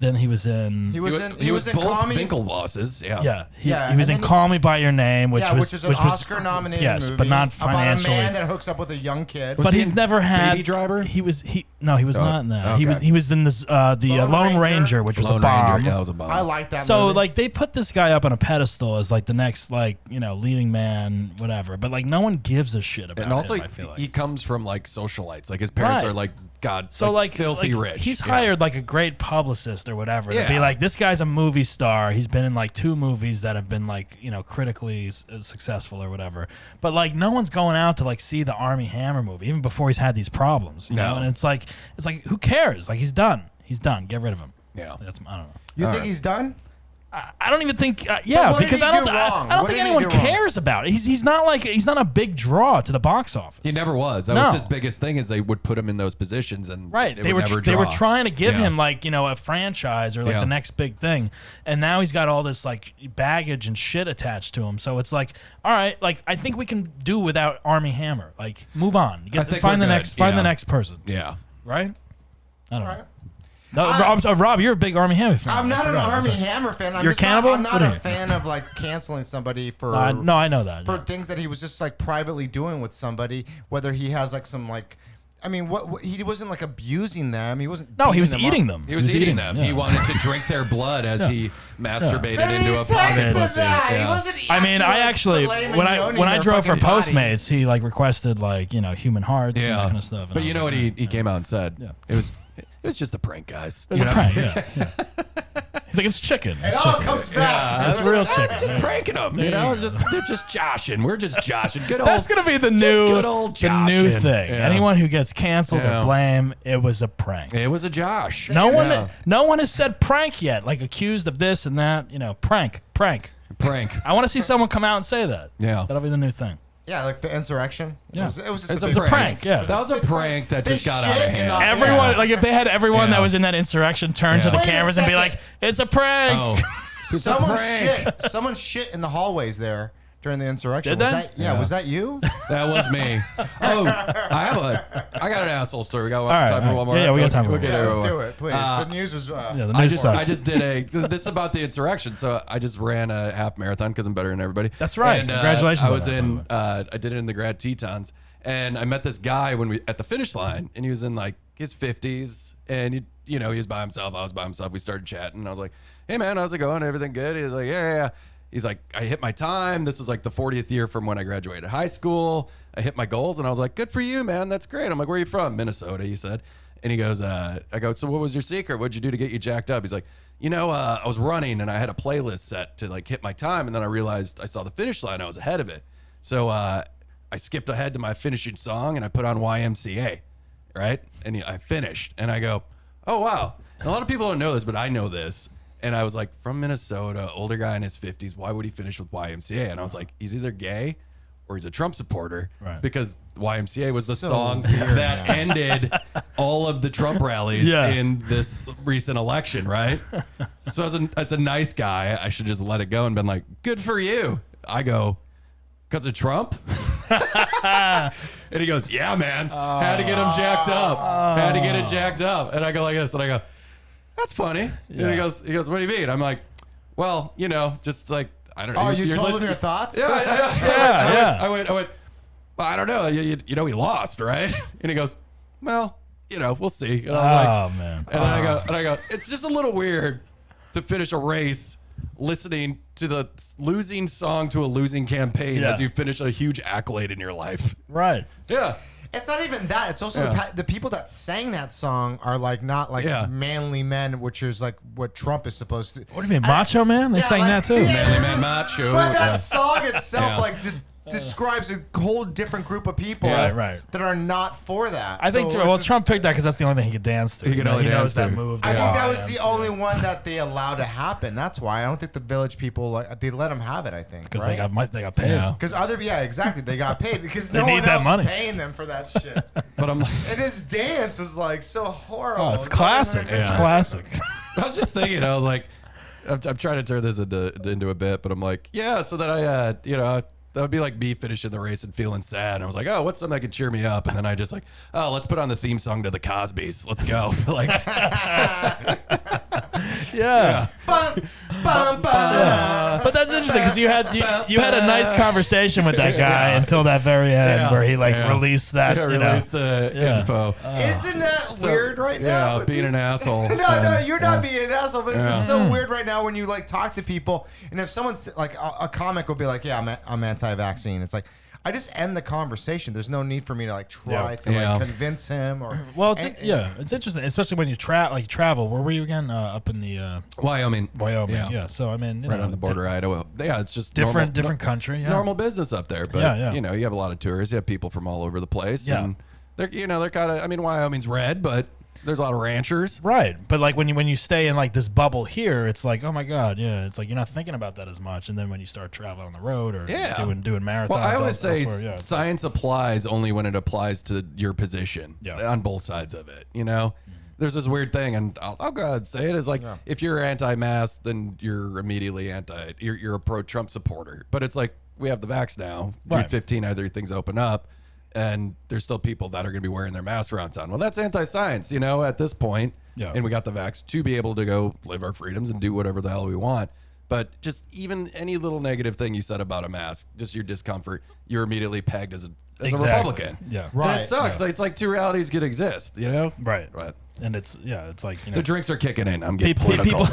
Then he was in. He was in. He was in both Call Me. Winklevosses. Yeah. Yeah, Yeah, he was and in then Call Me by Your Name, which Yeah, was which is an Oscar-nominated yes, movie but not about financially. a man that hooks up with a young kid. But he he's in never had Baby Driver? He was not in that. okay. He was in this Lone Ranger, which was Lone a bomb. Ranger. Yeah, that was a bomb. I like that. So movie. like they put this guy up on a pedestal as like the next leading man, whatever. But like no one gives a shit about and also, him. I feel like he comes from like socialites. Like his parents Right. are like so like filthy like, rich. He's Yeah. hired like a great publicist or whatever to be Yeah. like, this guy's a movie star. He's been in like 2 movies that have been like critically successful or whatever. But like no one's going out to like see the Army Hammer movie even before he's had these problems. You know, and it's like who cares? Like he's done. Get rid of him. Yeah. That's I don't know. you think right. he's done? I don't even think. what did Because he I don't. do wrong? I don't What think did he anyone do wrong? cares about it. He's not a big draw to the box office. He never was. That No. was his biggest thing. Is they would put him in those positions and Right. it They would were never they were draw. trying to give Yeah. him like a franchise or like Yeah. the next big thing, and now he's got all this like baggage and shit attached to him. So it's like, all right, like I think we can do without Army Hammer. Like move on. think Find we're the good. next. Find Yeah. the next person. Yeah. Right. I don't know. Right. No, Rob, you're a big Army Hammer fan. I'm not I an forgot. Army Hammer fan. You're a cannibal? I'm not What are a you? fan of like canceling somebody for No, I know that. for yeah. things that he was just like privately doing with somebody. Whether he has like some like, I mean, what he wasn't like abusing them. He wasn't. No, he was beating eating up. them. He was eating them. yeah. He wanted to drink their blood as he masturbated But into he a texted pocket pussy. that. He Yeah. wasn't I mean, I actually filet when I mignoning drove for their fucking body. Postmates, he like requested like human hearts and that Yeah. kind of stuff. And But I you was know like, what he came out and said? Yeah. It was just a prank, guys. It was You a know? prank, yeah. He's like, it's chicken. It all comes back. That's real chicken. It's just pranking them, you know. They're just joshing. We're just joshing. Good old. That's gonna be the good old the new joshing. thing. Yeah. Anyone who gets canceled Yeah. or blame, it was a prank. It was a Josh. No one has said prank yet, like accused of this and that. You know, prank. Prank. I want to see someone come out and say that. Yeah. That'll be the new thing. Yeah, like the insurrection. Yeah. It was just It's a a big prank, yeah. That was a prank that just This got out of shit hand. in the- Everyone, Yeah. like if they had everyone Yeah. that was in that insurrection turn to Yeah. the Wait a cameras and be second. like, "It's a prank." Oh, it's a prank. Someone shit in the hallways there during the insurrection. Did Was they? that? Yeah, Yeah. was that you? That was me. Oh, I got an asshole story. We got All right, time for all one right. more. Yeah, we got time for We'll one get Yeah, it let's over do with. it, please. Uh, The news was. Yeah, the I news just, sucks. I just did this is about the insurrection. So I just ran a half marathon because I'm better than everybody. That's right. And, Congratulations I on was that, in. by I did it in the Grad Tetons, and I met this guy when we at the finish line, and he was in like his 50s, and he was by himself. I was by myself. We started chatting, and I was like, "Hey man, how's it going? Everything good?" He was like, "Yeah." He's like, "I hit my time. This was like the 40th year from when I graduated high school. I hit my goals." And I was like, "Good for you, man. That's great." I'm like, "Where are you from?" "Minnesota," he said. And he goes, I go, "So what was your secret? What'd you do to get you jacked up?" He's like, I was running and I had a playlist set to like hit my time. And then I realized I saw the finish line. I was ahead of it. So I skipped ahead to my finishing song and I put on YMCA, right? And I finished. And I go, "Oh, wow." And a lot of people don't know this, but I know this. And I was like, from Minnesota, older guy in his 50s, why would he finish with YMCA? And I was like, he's either gay or he's a Trump supporter, Right. because YMCA was the So song weird, that ended all of the Trump rallies in this recent election, right? So as a nice guy, I should just let it go and been like, "Good for you." I go, "Because of Trump?" And he goes, "Yeah, man. Had to get him jacked up. Had to get it jacked up." And I go like this, and I go, "That's funny." Yeah. And he goes, "What do you mean?" I'm like, "Well, just like, I don't know." Oh, you You're told him listening- your thoughts? Yeah, Yeah. I went, "Well, I don't know. He lost, right?" And he goes, "Well, we'll see." And I was like, Oh man. and I go, "It's just a little weird to finish a race listening to the losing song to a losing campaign Yeah. as you finish a huge accolade in your life." Right. Yeah. It's not even that. It's also the people that sang that song are like not like Yeah. manly men, which is like what Trump is supposed to. What do you mean, Macho Man? They Yeah, sang like- that too. yeah. Manly Man Macho. But that Yeah. song itself, Yeah. like, just describes a whole different group of people Right. that are not for that. I think So it's just- Trump picked that because that's the only thing he could dance to. He could only he knows dance that to. move. I think that was the the only one that they allowed to happen. That's why I don't think the Village people they let them have it. I think because right? they got paid. Yeah. Because exactly. They got paid because They no need one that else money. was paying them for that shit. But I'm like, And his dance was like so horrible. Oh, it's classic. not even- It's classic. I was just thinking, I was like, I'm trying to turn this into a bit, but I'm like, yeah, so that that would be like me finishing the race and feeling sad. And I was like, oh, what's something that could cheer me up? And then I just like, oh, let's put on the theme song to the Cosbys. Let's go. Like, Yeah. Bum, bum, bum. But that's interesting because you had a nice conversation with that guy until that very end Yeah. where he Yeah. released that. release the Yeah. info. Isn't that weird right now? Yeah, being an asshole. No, you're not being an asshole, but it's just so Mm. weird right now when you like talk to people, and if someone's like a comic will be like, "Yeah, I'm anti-vaccine." It's like I just end the conversation. There's no need for me to like try to Yeah. like convince him or. Well, it's interesting, especially when you travel. Where were you again? Up in the Wyoming. Wyoming. Yeah. So I mean, Right on the border, Idaho. Yeah, it's just different normal, country. Yeah. normal business up there. But Yeah. you have a lot of tourists. You have people from all over the place. Yeah. And they're kind of. I mean, Wyoming's red, but there's a lot of ranchers. Right, but like when you stay in like this bubble here, it's like, oh my god, yeah, it's like you're not thinking about that as much, and then when you start traveling on the road or doing marathons, Well, I always say elsewhere, yeah, it's like- science applies only when it applies to your position. Yeah. On both sides of it, There's this weird thing, and I'll go ahead and say it is like if you're anti-mask, then you're immediately you're a pro-Trump supporter. But it's like we have the vax now. June Right. 15, either things open up. And there's still people that are going to be wearing their masks around town. Well, that's anti-science, at this point. Yeah. And we got the vax to be able to go live our freedoms and do whatever the hell we want. But just even any little negative thing you said about a mask, just your discomfort, you're immediately pegged as as a Republican. Yeah. Right. And it sucks. Yeah. Like, it's like two realities could exist, you know? Right. But And it's like, you know. the drinks are kicking in. I'm getting People- political.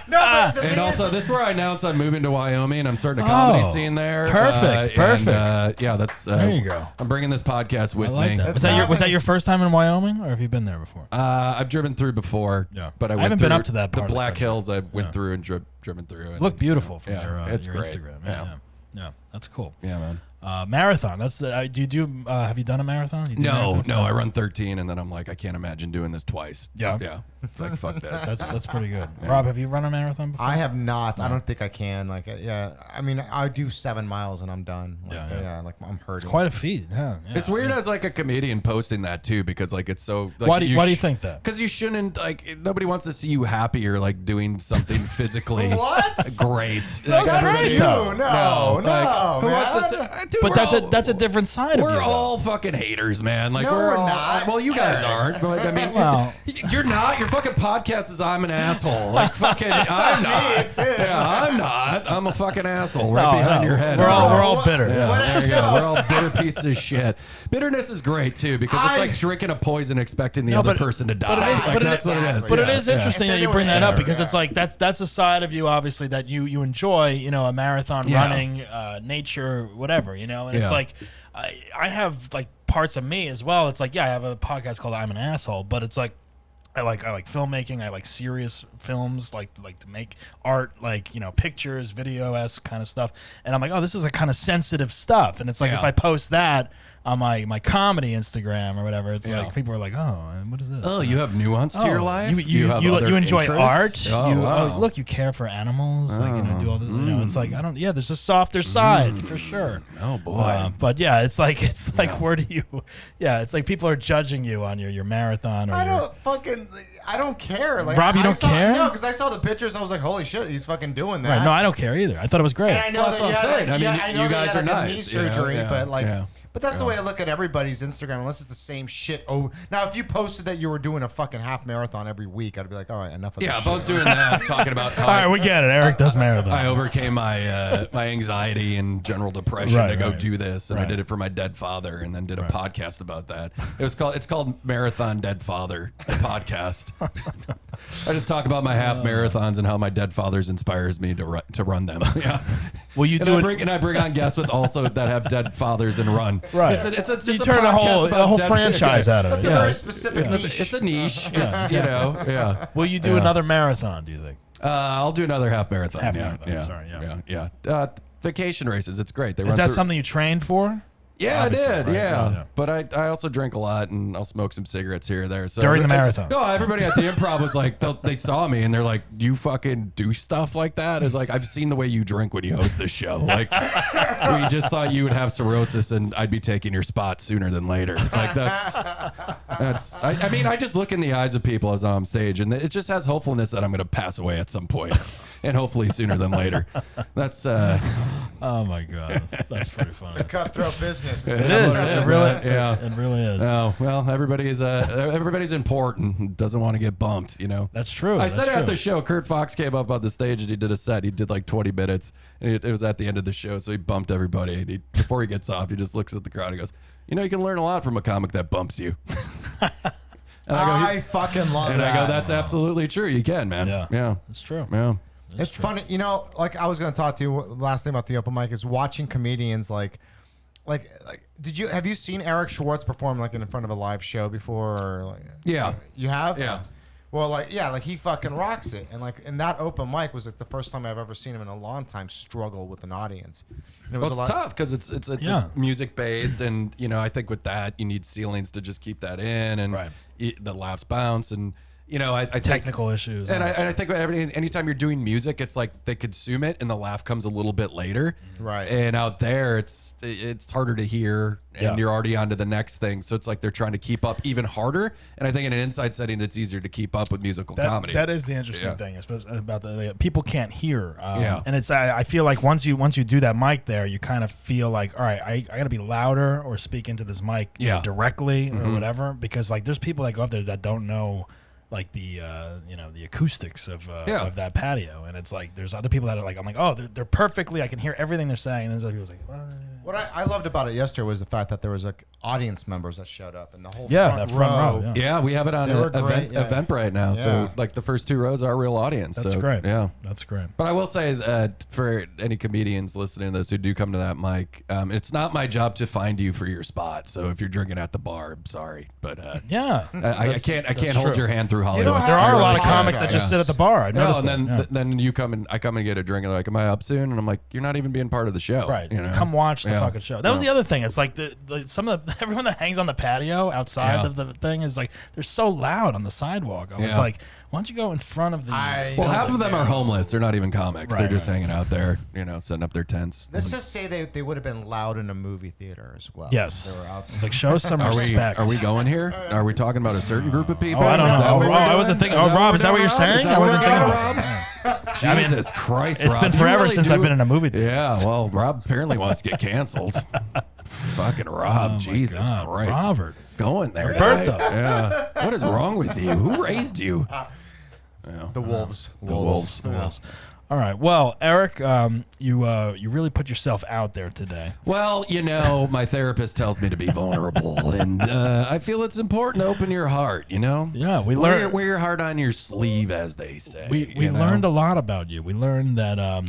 No, but the And thing also, is, this is where I announced I'm moving to Wyoming. I'm starting a comedy Oh, scene there. perfect, And, yeah, that's. There you go. I'm bringing this podcast with I like me. that. Was that your first time in Wyoming, or have you been there before? I've driven through before. Yeah. but I I haven't went been through up to that the part of the Black country. Hills. I went Yeah. through and driven through. And, Look beautiful from Yeah, your it's your great. Instagram. Yeah. Yeah, that's cool. Yeah, man. Marathon. That's do you do? Have you done a marathon? You do marathons? No, I run 13, and then I'm like, I can't imagine doing this twice. Yeah. yeah. Like, fuck this. That's pretty good. Rob, have you run a marathon before? I have not. I don't think I can. Like, yeah. I mean, I do 7 miles and I'm done. Like, Yeah. like I'm hurting. It's quite a feat. Yeah. It's weird as like a comedian posting that too, because like it's so. Like, Why do you think that? Because you shouldn't like. Nobody wants to see you happy or like doing something physically What? great. That's Like, great, You? though. No, like, who man. wants to say, dude, But we're that's all- a different side of you. We're though. all fucking haters, man. Like No, we're we're all, not. Well, you guys aren't. But I mean, Well. you're not. Your fucking podcast is I'm an asshole. Like fucking, I'm not. It's him. Yeah, I'm not. I'm a fucking asshole right No, behind no. your head. We're all What- bitter. Yeah. what- There you go. We're all bitter pieces of shit. Bitterness is great too because it's I- like drinking a poison, expecting the No, other but- person to die. but it is- Like, but it that's is- what it is. But it Yeah, is yeah. interesting that Instead you they bring would that up air, because yeah. it's like that's a side of you obviously that you enjoy, you know, a marathon Yeah. running, nature, whatever, you know. And it's Yeah. like I have like parts of me as well. It's like, yeah, I have a podcast called I'm an Asshole, but it's like I like filmmaking. I like serious films, like to make art, like, you know, pictures, video-esque kind of stuff. And I'm like, oh, this is a kind of sensitive stuff. And it's like Yeah. if I post that on my comedy Instagram or whatever, it's Yeah. like people are like, oh, what is this? Oh, you have nuance to your life. You have other enjoy interests? art. Oh, you, wow. look, you care for animals. Like, you know, do all this. You know, it's like I don't. Yeah, there's a softer side for sure. Oh boy. But yeah, it's like Yeah. where do you? Yeah, it's like people are judging you on your marathon or I your. don't fucking. I don't care. Like, Rob, you I don't saw, care? No, because I saw the pictures. I was like, holy shit, he's fucking doing that. Right, no, I don't care either. I thought it was great. And I know Well, that's that what I'm you had, saying. like, I mean, yeah, I know you that guys had, are like, a nice, knee you know? surgery, Yeah, but like, yeah. but that's the way I look at everybody's Instagram. Unless it's the same shit over. Now, if you posted that you were doing a fucking half marathon every week, I'd be like, all right, enough of Yeah, this if I was shit. doing that, talking about how All right, we get it. Eric does marathon. I overcame my my anxiety and general depression Right, to go right. do this, and Right. I did it for my dead father, and then did a Right. podcast about that. It's called Marathon Dead Father, the podcast. I just talk about my half marathons and how my dead fathers inspires me to run them. Yeah. Will you And do I bring on guests with also that have dead fathers and run. Right. It's just You a turn a podcast whole about dead- franchise out of That's it. a Yeah. very specific niche. It's a niche. It's you know yeah. Will you do Yeah. another marathon? Do you think? I'll do another half marathon. Half yeah, marathon, Yeah, sorry, yeah. vacation races. It's great. They Is run that through- something you trained for? Yeah, Obviously, I did. right? Yeah. Yeah. But I also drink a lot, and I'll smoke some cigarettes here or there. So During the marathon? No, everybody at the improv was like, they saw me and they're like, "You fucking do stuff like that?" It's like, I've seen the way you drink when you host this show. Like, we just thought you would have cirrhosis and I'd be taking your spot sooner than later. Like that's. I mean, I just look in the eyes of people as I'm on stage, and it just has hopefulness that I'm going to pass away at some point, and hopefully sooner than later. That's. Oh my god, that's pretty funny. Cutthroat business. It is. It really. Yeah. It really is. Oh well, everybody's important. Doesn't want to get bumped, you know. That's true. I That's said it at true. the show. Kurt Fox came up on the stage and he did a set. He did like 20 minutes, and it was at the end of the show, so he bumped everybody. And before he gets off, he just looks at the crowd and goes, "You know, you can learn a lot from a comic that bumps you." And I fucking love and that. I go, "That's absolutely true. You can, man. Yeah. yeah, That's true. yeah." It's funny, you know. Like I was going to talk to you. Last thing about the open mic is watching comedians. Like, have you seen Eric Schwartz perform like in front of a live show before? Or like, Yeah. you have. Yeah. Well, like he fucking rocks it, and like in that open mic was like the first time I've ever seen him in a long time struggle with an audience. And it Well, was it's tough because it's Yeah. music based, and you know I think with that you need ceilings to just keep that in, and Right. the laughs bounce, and you know I think, Technical issues. and I think anytime you're doing music, it's like they consume it and the laugh comes a little bit later, Right. And out there it's harder to hear, and Yeah. you're already on to the next thing, so it's like they're trying to keep up even harder. And I think in an inside setting, it's easier to keep up with musical comedy. That is the interesting Yeah. thing, especially about the people can't hear. Yeah. And it's I feel like once you do that mic there, you kind of feel like, all right, I got to be louder or speak into this mic you know, Yeah. directly or whatever, because like there's people that go up there that don't know like the the acoustics of that patio, and it's like there's other people that are like, I'm like, oh, they're perfectly, I can hear everything they're saying, and there's other people like, What I loved about it yesterday was the fact that there was like audience members that showed up and the whole that front row. Yeah, we have it on They were great, Eventbrite now. Yeah. So like the first 2 rows are real audience. That's so, great. Yeah. That's great. But I will say that for any comedians listening to this who do come to that mic, it's not my job to find you for your spot. So if you're drinking at the bar, I'm sorry, but I can't hold your hand through Hollywood. don't There have are a to lot of apologize. comics that just sit at the bar. I noticed and that. then you come and I come and get a drink and they're like, am I up soon? And I'm like, you're not even being part of the show. Right. You know? Come watch the Yeah. fucking show. That was the other thing. It's like everyone that hangs on the patio outside of the thing is like they're so loud on the sidewalk. I was Yeah. like, why don't you go in front of the? Well, half of them are homeless. They're not even comics. Right, They're just right. hanging out there, setting up their tents. Let's just say they would have been loud in a movie theater as well. Yes. They were outside. It's like show some Are respect. we going here? Are we talking about a certain group of people? Oh, I don't Is that know. what Oh, we're I doing? wasn't thinking. Is Oh, that Rob, what is that what we're you're doing, saying? Rob? I wasn't Is that thinking what we're about doing, it. Rob? Jesus Christ, It's Rob. been You forever really since I've been in a movie theater. Yeah, well, Rob apparently wants to get canceled. Fucking Rob, Oh, my Jesus God, Christ. Robert. Going there. Roberto. guy. Yeah. What is wrong with you? Who raised you? The wolves. The wolves. The wolves. All right. Well, Eric, you really put yourself out there today. Well, my therapist tells me to be vulnerable, and I feel it's important to open your heart. Yeah, we wear learned your heart on your sleeve, as they say. we learned a lot about you. We learned that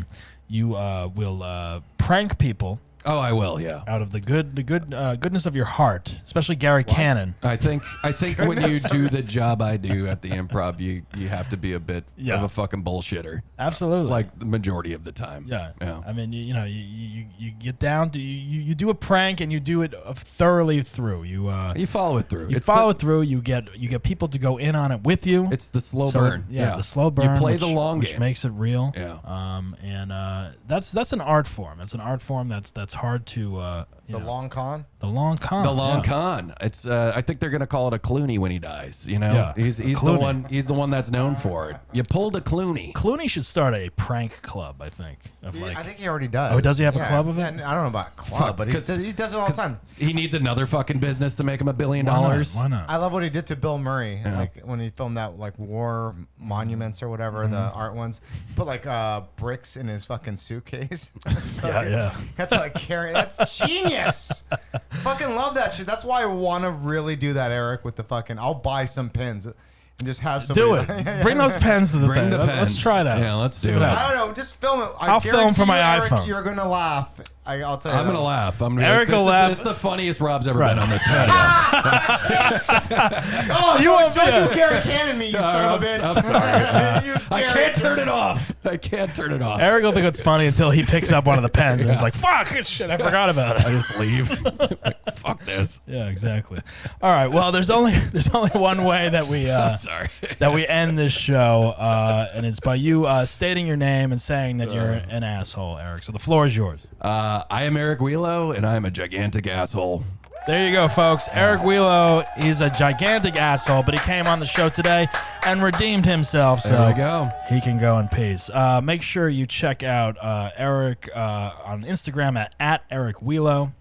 you will prank people Oh, I will. Yeah. out of the goodness of your heart, especially Gary Cannon. I think when you do the job I do at the Improv, you have to be a bit of a fucking bullshitter, Absolutely. like the majority of the time. Yeah. Yeah. I mean, you get down to you do a prank and you do it thoroughly through. You follow it through. you follow it through. You get people to go in on it with you. It's the slow So, burn. yeah, the slow burn. You play which, the long which game. makes it real. Yeah. And that's an art form. That's an art form that's hard to The long con. the long con. The long yeah. con. It's. I think they're gonna call it a Clooney when he dies. Yeah, he's the Clooney. one. He's the one that's known for it. You pulled a Clooney. Clooney should start a prank club. I think. Of like, I think he already does. Oh, does he have a club of it? Yeah, I don't know about a club, but he does it all the time. He needs another fucking business to make him $1 billion. Why not? I love what he did to Bill Murray, like when he filmed that like war monuments or whatever, the art ones. He put like bricks in his fucking suitcase. Yeah. Had to like carry. That's genius. Fucking love that shit. That's why I want to really do that, Eric. With the fucking, I'll buy some pins and just have some. Do it. Bring those pens to the Bring thing. the Let's pens. try it out. Yeah, let's do See it. what I happens. don't know. Just film it. I'll film from my guarantee you, iPhone. Eric, you're gonna laugh. I'll tell you. I'm gonna laugh. I'm gonna Eric be like, will this laugh. Is the funniest Rob's ever Right. been on this patio. Oh, You don't won't do you it. Gary Cannon me, you son of a bitch. I'm sorry. You I Gary- can't turn it off. I can't turn it off. Eric will think it's funny until he picks up one of the pens and he's like, "Fuck, shit, I forgot about it." I just leave. Fuck this. Yeah, exactly. All right. Well, there's only one way that we I'm sorry. that we end this show, and it's by you stating your name and saying that you're an asshole, Eric. So the floor is yours. I am Eric Wielo, and I am a gigantic asshole. There you go, folks. Eric Wielo is a gigantic asshole, but he came on the show today and redeemed himself. So There we go. he can go in peace. Make sure you check out Eric on Instagram at Eric Wielo.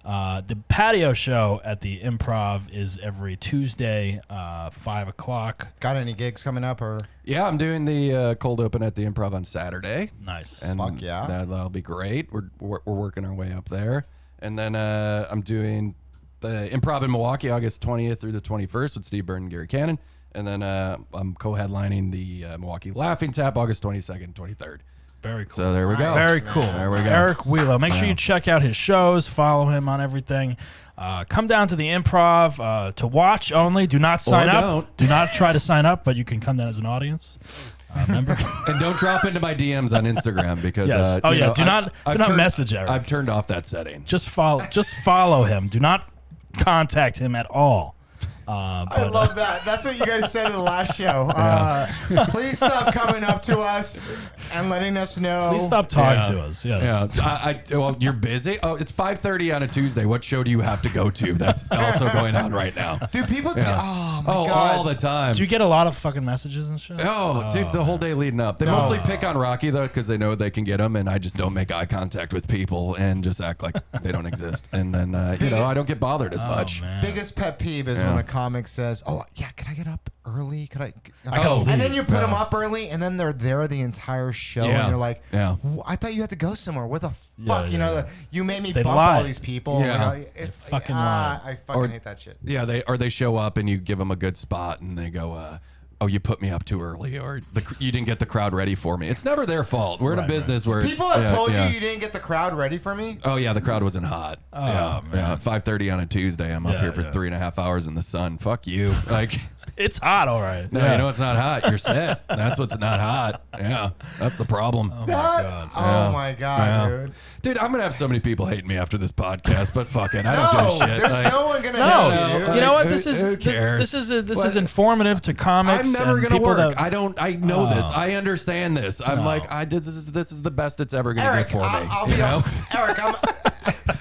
The patio show at the Improv is every Tuesday, 5 o'clock. Got any gigs coming up or? Yeah, I'm doing the cold open at the Improv on Saturday. Nice. And Fuck yeah. that'll be great. We're working our way up there. And then I'm doing the Improv in Milwaukee, August 20th through the 21st with Steve Byrne and Gary Cannon. And then I'm co-headlining the Milwaukee Laughing Tap, August 22nd, 23rd. Very cool. So there we go. Very cool. There we go. Eric Wielo. Make sure you check out his shows. Follow him on everything. Come down to the Improv to watch only. Do not sign up. don't. Do not try to sign up, but you can come down as an audience member. And don't drop into my DMs on Instagram because Yes. you know, Do not message Eric. I've turned off that setting. Just follow him. Do not contact him at all. I love that. That's what you guys said in the last show. Please stop coming up to us and letting us know. Please stop talking to us. Yes. Yeah, well, you're busy. Oh, it's 5:30 on a Tuesday. What show do you have to go to? That's also going on right now. Do people? Yeah. Oh my god! all the time. Do you get a lot of fucking messages and shit? Oh, dude, the whole day leading up. They mostly pick on Rocky though, because they know they can get him, and I just don't make eye contact with people and just act like they don't exist. And then I don't get bothered as much. Man. Biggest pet peeve is when it comes comic says, "Oh yeah, can I get up early? Could I?" gotta and then leave. you put them up early, and then they're there the entire show, Yeah. and you're like, Yeah. I thought you had to go somewhere. Where the fuck? You know, you made me They bump lie. all these people. Yeah. You know, fucking lie. I fucking hate that shit. Yeah, they show up and you give them a good spot and they go, "Oh, you put me up too early, or you didn't get the crowd ready for me." It's never their fault. We're in a business where People have told you you didn't get the crowd ready for me. Oh yeah, the crowd wasn't hot. Oh, man. 5:30 on a Tuesday. I'm up Yeah, here for yeah. 3.5 hours in the sun. Fuck you. Like, It's hot, all right. no, you know it's not hot. You're set. That's what's not hot. Yeah, that's the problem. Oh my god. Oh my god, Yeah. dude. Dude, I'm gonna have so many people hating me after this podcast, but fucking, I don't No, give a shit. there's Like, no one gonna No, hate you, dude. you know what? Who- This is who cares? this is What? informative to comics. I'm never and gonna people work. that- I know this. I understand this. I'm No. like, this is the best it's ever gonna Eric, get for me. I'll be you know? honest. Eric, I'm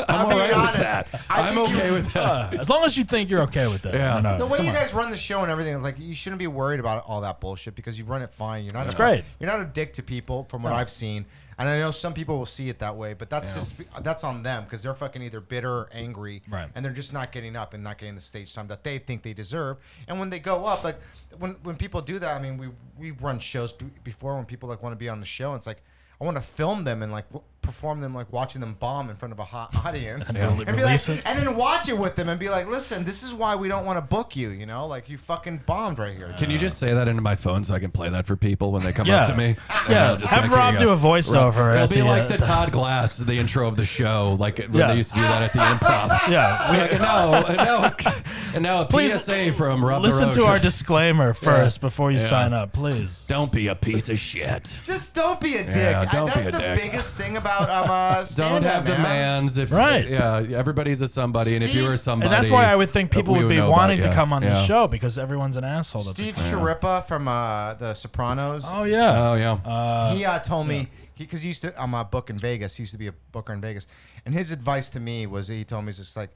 I'm being alright with honest. that. I I'm think okay with that. as long as you think you're okay with that. Yeah. you know, The way come you on. guys run the show and everything, like you shouldn't be worried about all that bullshit because you run it fine. You're not. That's great. You're not a dick to people, from what I've seen, and I know some people will see it that way, but that's that's on them because they're fucking either bitter or angry, Right. and they're just not getting up and not getting the stage time that they think they deserve. And when they go up, like when people do that, I mean, we've run shows before when people like want to be on the show, and it's like I want to film them and like perform them like watching them bomb in front of a hot audience And be like, release it. and then watch it with them and be like, listen, this is why we don't want to book you, you know, like you fucking bombed right here. Can you just say that into my phone so I can play that for people when they come Yeah. up to me? Yeah, Just have like, here Rob you do go. a voiceover It'll at be the, like the Todd Glass, the intro of the show, like when Yeah. they used to do that at the Improv. Yeah, It's like, and now a Please PSA from Rob listen to DaRocha. our disclaimer first before you Yeah. sign up, please. Don't be a piece of shit. Just don't be a dick. Yeah, don't That's be a the dick. biggest thing about Don't stand-up, have man. demands. If Right. Yeah, everybody's a somebody, and if you Steve- were somebody, And that's why I would think people we would be know about wanting you. to come on the Yeah. show because everyone's an asshole. That's Steve Sharippa from The Sopranos. Oh yeah. Oh yeah. He told me because he used to. I'm a book in Vegas. He used to be a booker in Vegas, and his advice to me was he told me it's just like,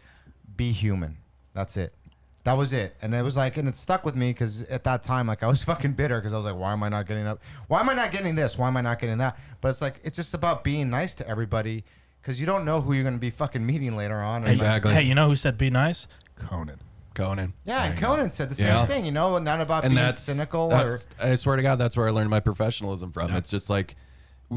be human. That's it. That was it, and it was like, and it stuck with me because at that time, like, I was fucking bitter because I was like, why am I not getting up? Why am I not getting this? Why am I not getting that? But it's like, it's just about being nice to everybody because you don't know who you're going to be fucking meeting later on. And Exactly. Hey, you know who said be nice? Conan. Conan. yeah, and Conan said the same Yeah. thing. You know, not about And being that's cynical or. that's, I swear to God, that's where I learned my professionalism from. It's just like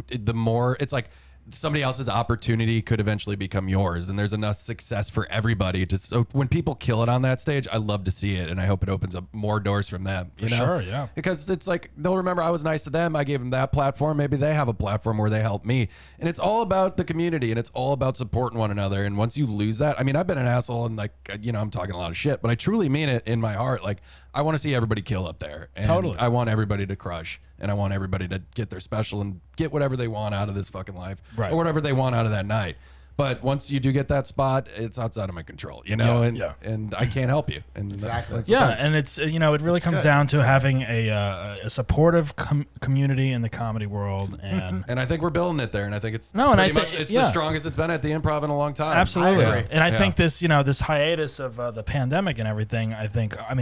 the more it's like somebody else's opportunity could eventually become yours, and there's enough success for everybody. Just so when people kill it on that stage, I love to see it, and I hope it opens up more doors from them. You know? sure, yeah. Because it's like they'll remember I was nice to them. I gave them that platform. Maybe they have a platform where they help me, and it's all about the community, and it's all about supporting one another. And once you lose that, I mean, I've been an asshole, and like I'm talking a lot of shit, but I truly mean it in my heart. Like I want to see everybody kill up there. And Totally. I want everybody to crush, and I want everybody to get their special and get whatever they want out of this fucking life, Right. or whatever they want out of that night. But once you do get that spot, it's outside of my control, you know, and I can't help you. And Exactly. that's the Yeah, thing. and it's it really comes good. down to having a supportive community in the comedy world, and And I think we're building it there, and I think it's No, and I pretty think- much it's yeah. the strongest it's been at the Improv in a long time. absolutely. I agree. And I Yeah. think this this hiatus of the pandemic and everything.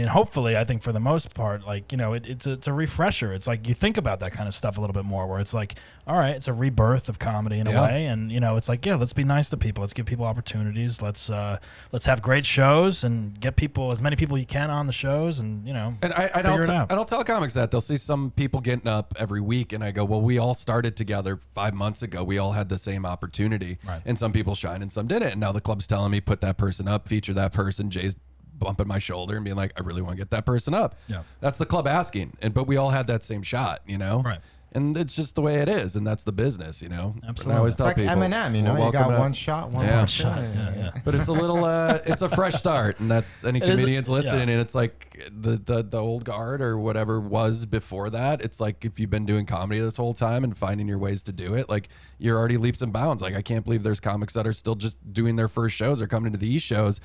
Hopefully, I think for the most part, like it's a refresher. It's like you think about that kind of stuff a little bit more, where it's like, all right, it's a rebirth of comedy in a Yeah. way, and it's like, yeah, let's be nice to people, let's give people opportunities, let's have great shows and get as many people you can on the shows, and And I figure it out. don't tell comics that. They'll see some people getting up every week, and I go, well, we all started together 5 months ago. We all had the same opportunity, Right. and some people shine and some didn't. And now the club's telling me, put that person up, feature that person. Jay's bumping my shoulder and being like, I really want to get that person up. Yeah. That's the club asking. But we all had that same shot, Right. And it's just the way it is, and that's the business, Absolutely. I always It's tell like people, Eminem, you know, well, you got welcome to- one shot, one Yeah. shot. Yeah. But it's a little, it's a fresh start, and that's any It is- comedians listening, yeah. and it's like the old guard or whatever was before that. It's like if you've been doing comedy this whole time and finding your ways to do it, like you're already leaps and bounds. Like I can't believe there's comics that are still just doing their first shows or coming to these shows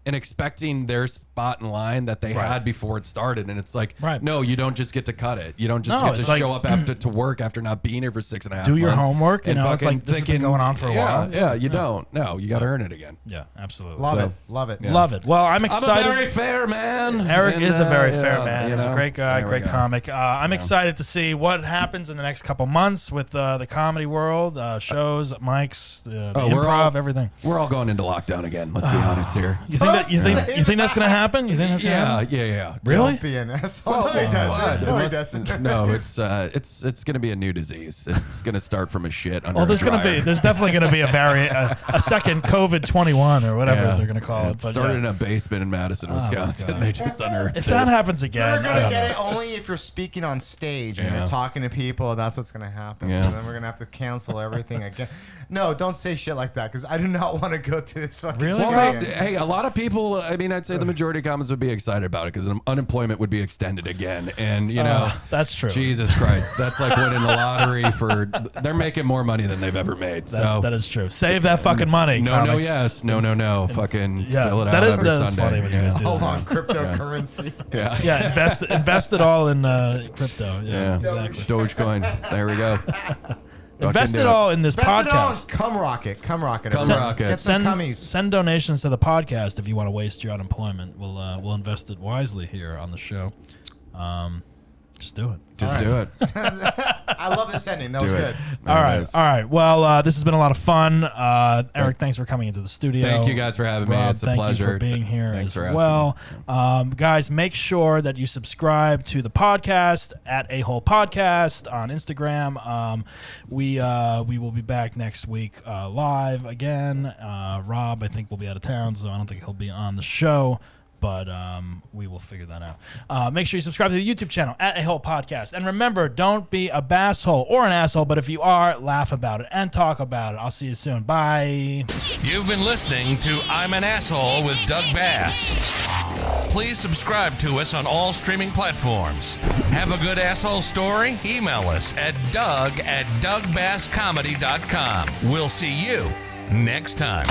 and expecting their spot in line that they had before it started. And it's like, Right. no, you don't just get to cut it. You don't just No, get to it's like- show up after to work after not being here for 6.5 Do your months homework, and it's fucking like this has been going on for a while. Yeah, you don't. No, you got to earn it again. Yeah, absolutely. Love So- it. Love it. Love it. Well, I'm excited. I'm a very fair man. Eric And, is a very yeah, fair man. you He's a know? great guy, There we great go. comic. I'm excited to see what happens in the next couple months with the comedy world, shows, mics, the Oh, we're improv, all- everything. We're all going into lockdown again. Let's be honest here. You think that's going to happen? happen? You think that's gonna happen? Yeah. Really? Don't be an asshole. No, he doesn't. No, he doesn't. No, it's going to be a new disease. It's going to start from a shit under Well, a dryer. there's definitely gonna be a second COVID-21 or whatever they're gonna call it. But started in a basement in Madison, Wisconsin. They just unearthed if it. that happens You're again, I gonna don't get know. it only if you're speaking on stage and Yeah. you're talking to people. That's what's gonna happen. Yeah. So then we're gonna have to cancel everything again. No, don't say shit like that because I do not want to go through this fucking Really? shit Well, again. hey, a lot of people, I mean, I'd say the majority of comments would be excited about it because unemployment would be extended again. And, you know, That's true. Jesus Christ. That's like winning the lottery they're making more money than they've ever made. That is true. Save that fucking money. No, comics. yes. No. Fucking Yeah, fill it that out is every that's Sunday. funny when you guys do Hold that. on, cryptocurrency. Yeah. Yeah, invest it all in crypto. Yeah, Yeah. exactly. Dogecoin. There we go. Invest Fucking it do all in this Best it on podcast. Cum Rocket. Cum Rocket. Get some cummies. Send donations to the podcast if you want to waste your unemployment. We'll invest it wisely here on the show. Just do it. Just do it. I love this ending. That was Do good. it. All There it right. is. All right. Well, this has been a lot of fun. Eric, thanks for coming into the studio. Thank you guys for having me. Rob, It's a thank pleasure. you for being here Thanks as for asking well. Guys, make sure that you subscribe to the podcast at A Hole Podcast on Instagram. We will be back next week live again. Rob, I think, will be out of town, so I don't think he'll be on the show. But we will figure that out. Make sure you subscribe to the YouTube channel at A Hole Podcast. And remember, don't be a basshole or an asshole, but if you are, laugh about it and talk about it. I'll see you soon. Bye. You've been listening to I'm an Asshole with Doug Bass. Please subscribe to us on all streaming platforms. Have a good asshole story? Email us at doug@dougbasscomedy.com. We'll see you next time.